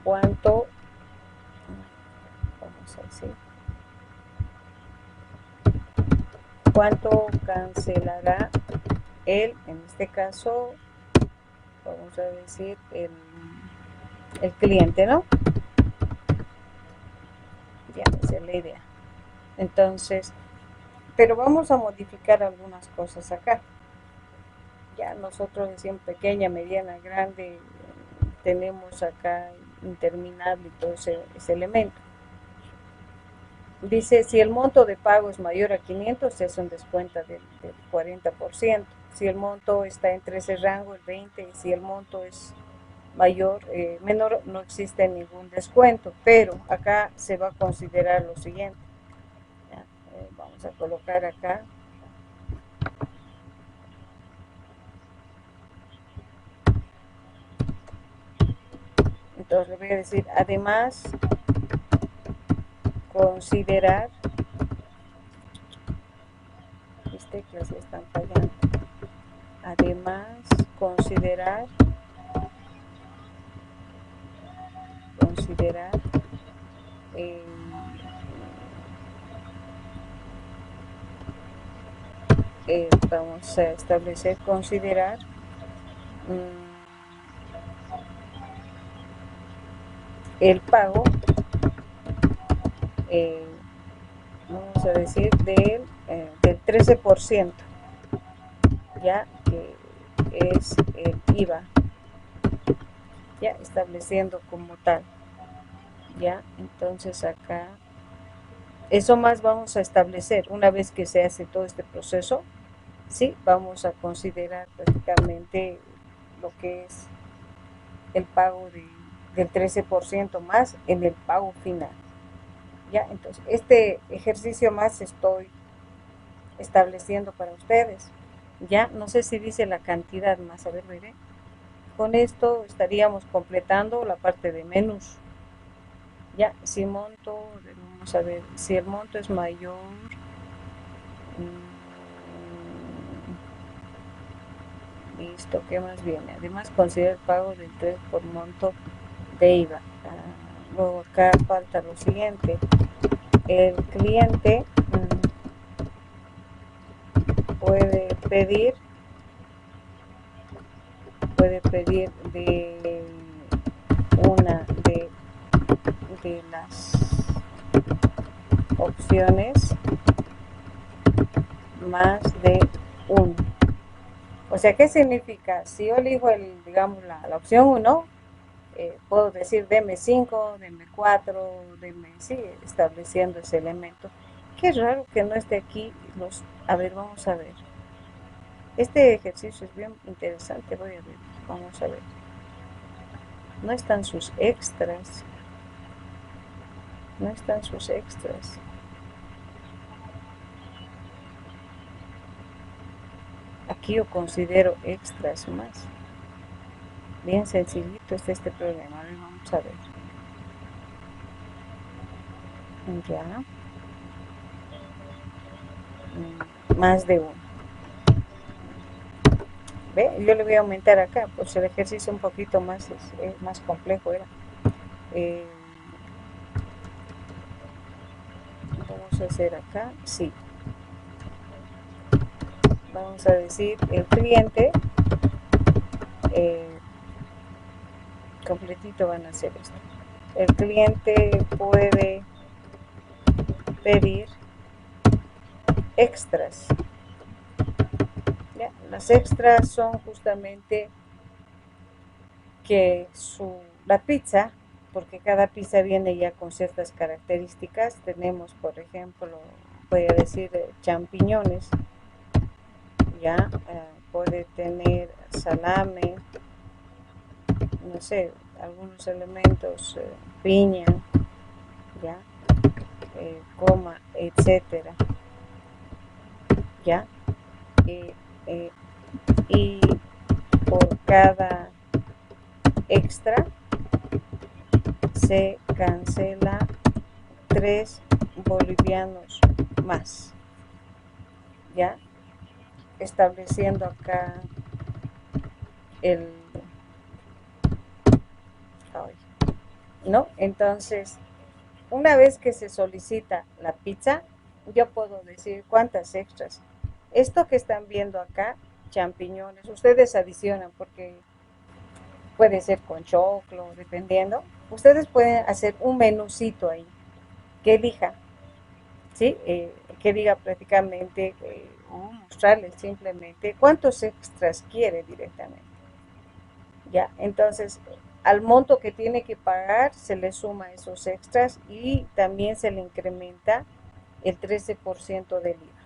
Speaker 1: ¿Cuánto? Vamos a decir. ¿Cuánto cancelará él, en este caso, vamos a decir, el cliente, ¿no? Ya, esa es la idea. Entonces, pero vamos a modificar algunas cosas acá. Ya nosotros decimos pequeña, mediana, grande, tenemos acá interminable y todo ese elemento. Dice, si el monto de pago es mayor a 500, se hace un descuento del 40%. Si el monto está entre ese rango, el 20%. Si el monto es menor, no existe ningún descuento. Pero acá se va a considerar lo siguiente. Ya, vamos a colocar acá. Entonces le voy a decir, además, considerar, mis teclas ya están fallando, además, considerar eh, vamos a establecer, considerar el pago, vamos a decir, del 13%, ya que es el IVA, ya estableciendo como tal. Ya, entonces acá, eso más vamos a establecer una vez que se hace todo este proceso. Sí, vamos a considerar prácticamente lo que es el pago del 13% más en el pago final. Ya, entonces, este ejercicio más estoy estableciendo para ustedes. Ya, no sé si dice la cantidad más, a ver, veré. Con esto estaríamos completando la parte de menús. Ya, si monto, vamos a ver, si el monto es mayor, listo, ¿qué más viene? Además, considera el pago del 3 por monto de IVA. Luego acá falta lo siguiente. El cliente puede pedir de una de las opciones más de uno. O sea, ¿qué significa? Si yo elijo digamos, la opción 1, puedo decir deme 5, deme 4, sí, estableciendo ese elemento. Qué raro que no esté aquí a ver, vamos a ver. Este ejercicio es bien interesante, voy a ver, vamos a ver. No están sus extras. No están sus extras. Aquí yo considero extras más. Bien sencillito es este problema. A ver, vamos a ver. Ya. Más de uno. ¿Ve? Yo le voy a aumentar acá, pues el ejercicio un poquito más, es más complejo era. Eh, vamos a hacer acá, sí. Vamos a decir, el cliente, completito van a hacer esto. El cliente puede pedir extras. ¿Ya? Las extras son justamente que la pizza, porque cada pizza viene ya con ciertas características. Tenemos, por ejemplo, voy a decir champiñones, ya puede tener salame, no sé, algunos elementos, piña, ya, goma, etcétera, ya, y por cada extra se cancela 3 bolivianos más, ya, estableciendo acá el, ¿no? Entonces, una vez que se solicita la pizza, yo puedo decir cuántas extras. Esto que están viendo acá, champiñones, ustedes adicionan porque puede ser con choclo, dependiendo. Ustedes pueden hacer un menucito ahí, que elija, ¿sí? Que diga prácticamente, o mostrarles simplemente cuántos extras quiere directamente. Ya, entonces al monto que tiene que pagar se le suma esos extras y también se le incrementa el 13% del IVA.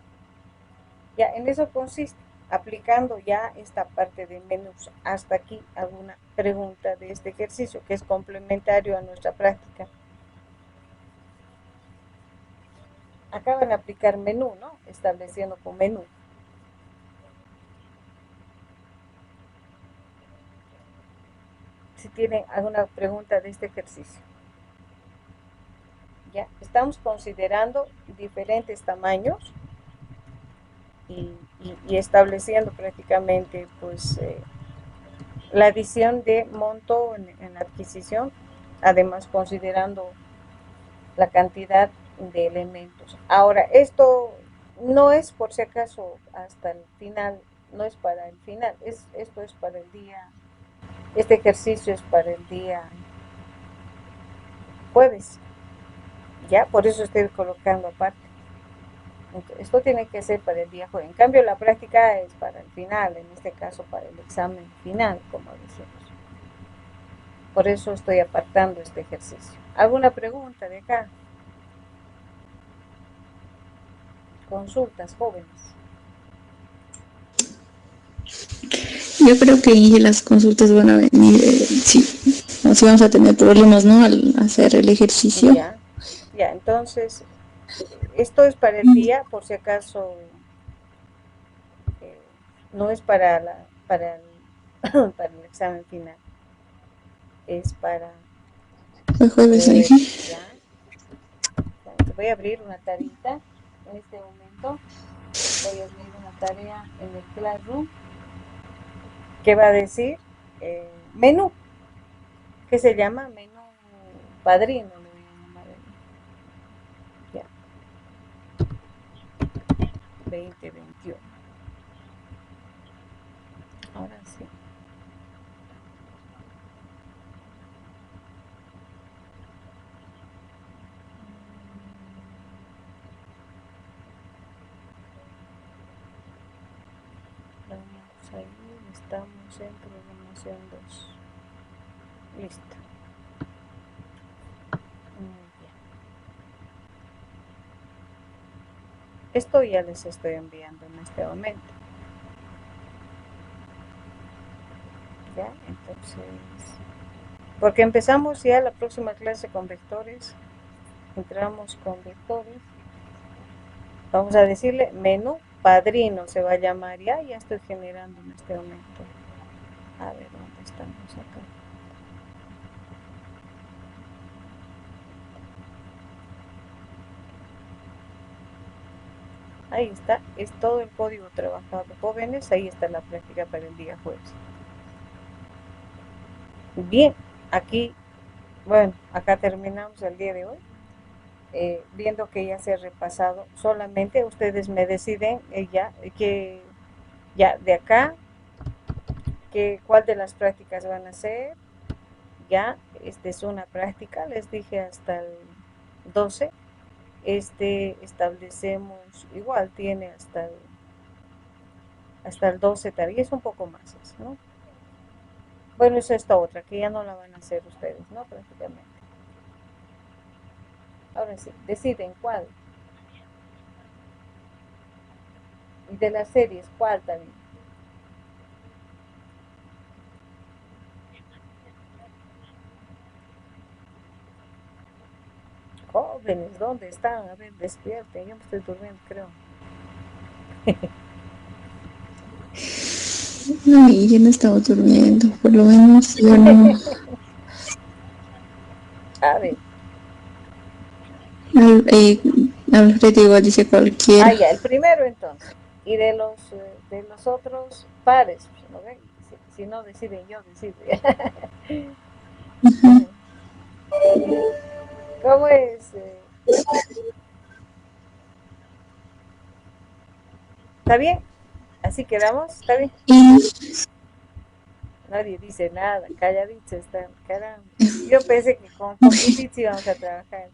Speaker 1: Ya, en eso consiste, aplicando ya esta parte de menús. Hasta aquí alguna pregunta de este ejercicio que es complementario a nuestra práctica. Acaban de aplicar menú, ¿no? Estableciendo con menú. Si tienen alguna pregunta de este ejercicio. Ya, estamos considerando diferentes tamaños y estableciendo prácticamente pues la adición de monto en la adquisición, además considerando la cantidad de elementos. Ahora, esto no es por si acaso hasta el final, no es para el final, esto es para el día, este ejercicio es para el día jueves, ya, por eso estoy colocando aparte. Esto tiene que ser para el día jueves. En cambio, la práctica es para el final, en este caso para el examen final, como decimos. Por eso estoy apartando este ejercicio. ¿Alguna pregunta de acá? Consultas, jóvenes.
Speaker 3: Yo creo que ahí las consultas van a venir, sí, o si vamos a tener problemas, ¿no? Al hacer el ejercicio.
Speaker 1: Ya, entonces, esto es para el día, por si acaso, no es para para para el examen final, es para
Speaker 3: El jueves ahí.
Speaker 1: ya. Voy a abrir una tarita en este momento, voy a abrir una tarea en el Classroom, que va a decir menú, que se llama menú padrino, lo voy a llamar ya, 2021. Ahora sí. Vamos a ir, estamos en programación 2. Listo. Bien. Esto ya les estoy enviando en este momento. Ya, entonces, porque empezamos ya la próxima clase con vectores, entramos con vectores, vamos a decirle menú padrino se va a llamar, ya estoy generando en este momento. A ver, ¿dónde estamos acá? Ahí está, es todo el código trabajado. Jóvenes, ahí está la práctica para el día jueves. Bien, aquí, bueno, acá terminamos el día de hoy. Viendo que ya se ha repasado, solamente ustedes me deciden que ya de acá, que cuál de las prácticas van a hacer. Ya, esta es una práctica, les dije hasta el 12. Establecemos, igual tiene hasta el 12 también, es un poco más eso, ¿no? Bueno, es esta otra, que ya no la van a hacer ustedes, ¿no? Prácticamente. Ahora sí, deciden cuál. Y de las series, ¿cuál también? Jóvenes, ¿dónde están? A ver, despierten, yo me estoy durmiendo, creo.
Speaker 3: Ay, yo no estaba durmiendo, por lo menos yo no.
Speaker 1: A ver.
Speaker 3: Alfredo igual dice cualquiera.
Speaker 1: Ya, el primero entonces. Y de los otros pares, ¿no ven? Si no deciden yo, decido. ¿Cómo es? ¿Está bien? ¿Así quedamos? ¿Está bien? Nadie dice nada, calladitos están, caramba. Yo pensé que con poquitito íbamos a trabajar.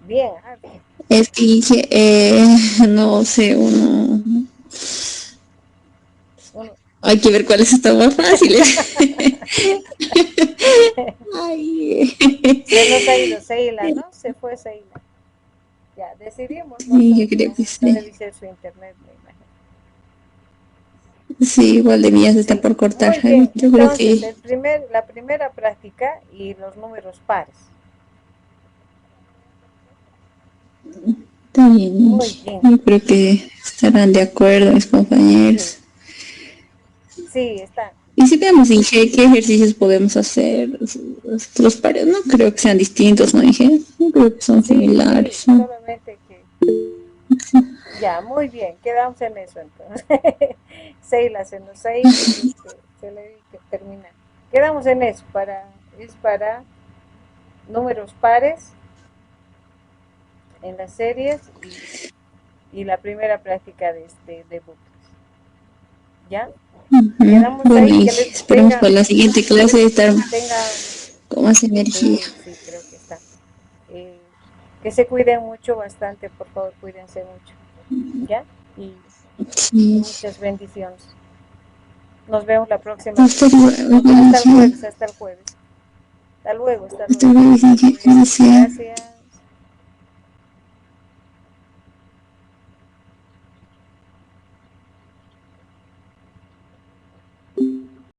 Speaker 1: Bien, bien.
Speaker 3: Es que dije, no sé, hay que ver cuáles están más fáciles. Ay.
Speaker 1: Se nos ha ido Seila, ¿no? Se fue Seila. Ya, decidimos, ¿no?
Speaker 3: Sí, yo creo que sí.
Speaker 1: Debe ser su internet, me imagino.
Speaker 3: Sí, igual de mí ya se está por cortar.
Speaker 1: Muy bien.
Speaker 3: Yo creo
Speaker 1: Entonces,
Speaker 3: que
Speaker 1: la primera práctica y los números pares.
Speaker 3: está bien.
Speaker 1: Muy bien.
Speaker 3: Yo creo que estarán de acuerdo mis compañeros.
Speaker 1: Sí, están.
Speaker 3: Y si veamos, Inge, ¿qué ejercicios podemos hacer? Los pares no creo que sean distintos, ¿no, Inge? No creo que son similares.
Speaker 1: Sí, solamente que... Ya, muy bien, quedamos en eso entonces. Seila se nos ha ido, se le dio que terminar. Quedamos en eso, es para números pares en las series y la primera práctica de bucles. ¿Ya? Quedamos
Speaker 3: bueno,
Speaker 1: ahí.
Speaker 3: esperemos para la siguiente clase estar con más energía.
Speaker 1: Sí, creo que está. Que se cuiden mucho, bastante, por favor, cuídense mucho. ¿Ya? Y muchas bendiciones. Nos vemos la próxima. Hasta el jueves. Hasta luego.
Speaker 3: Hasta luego. Gracias.
Speaker 1: Gracias.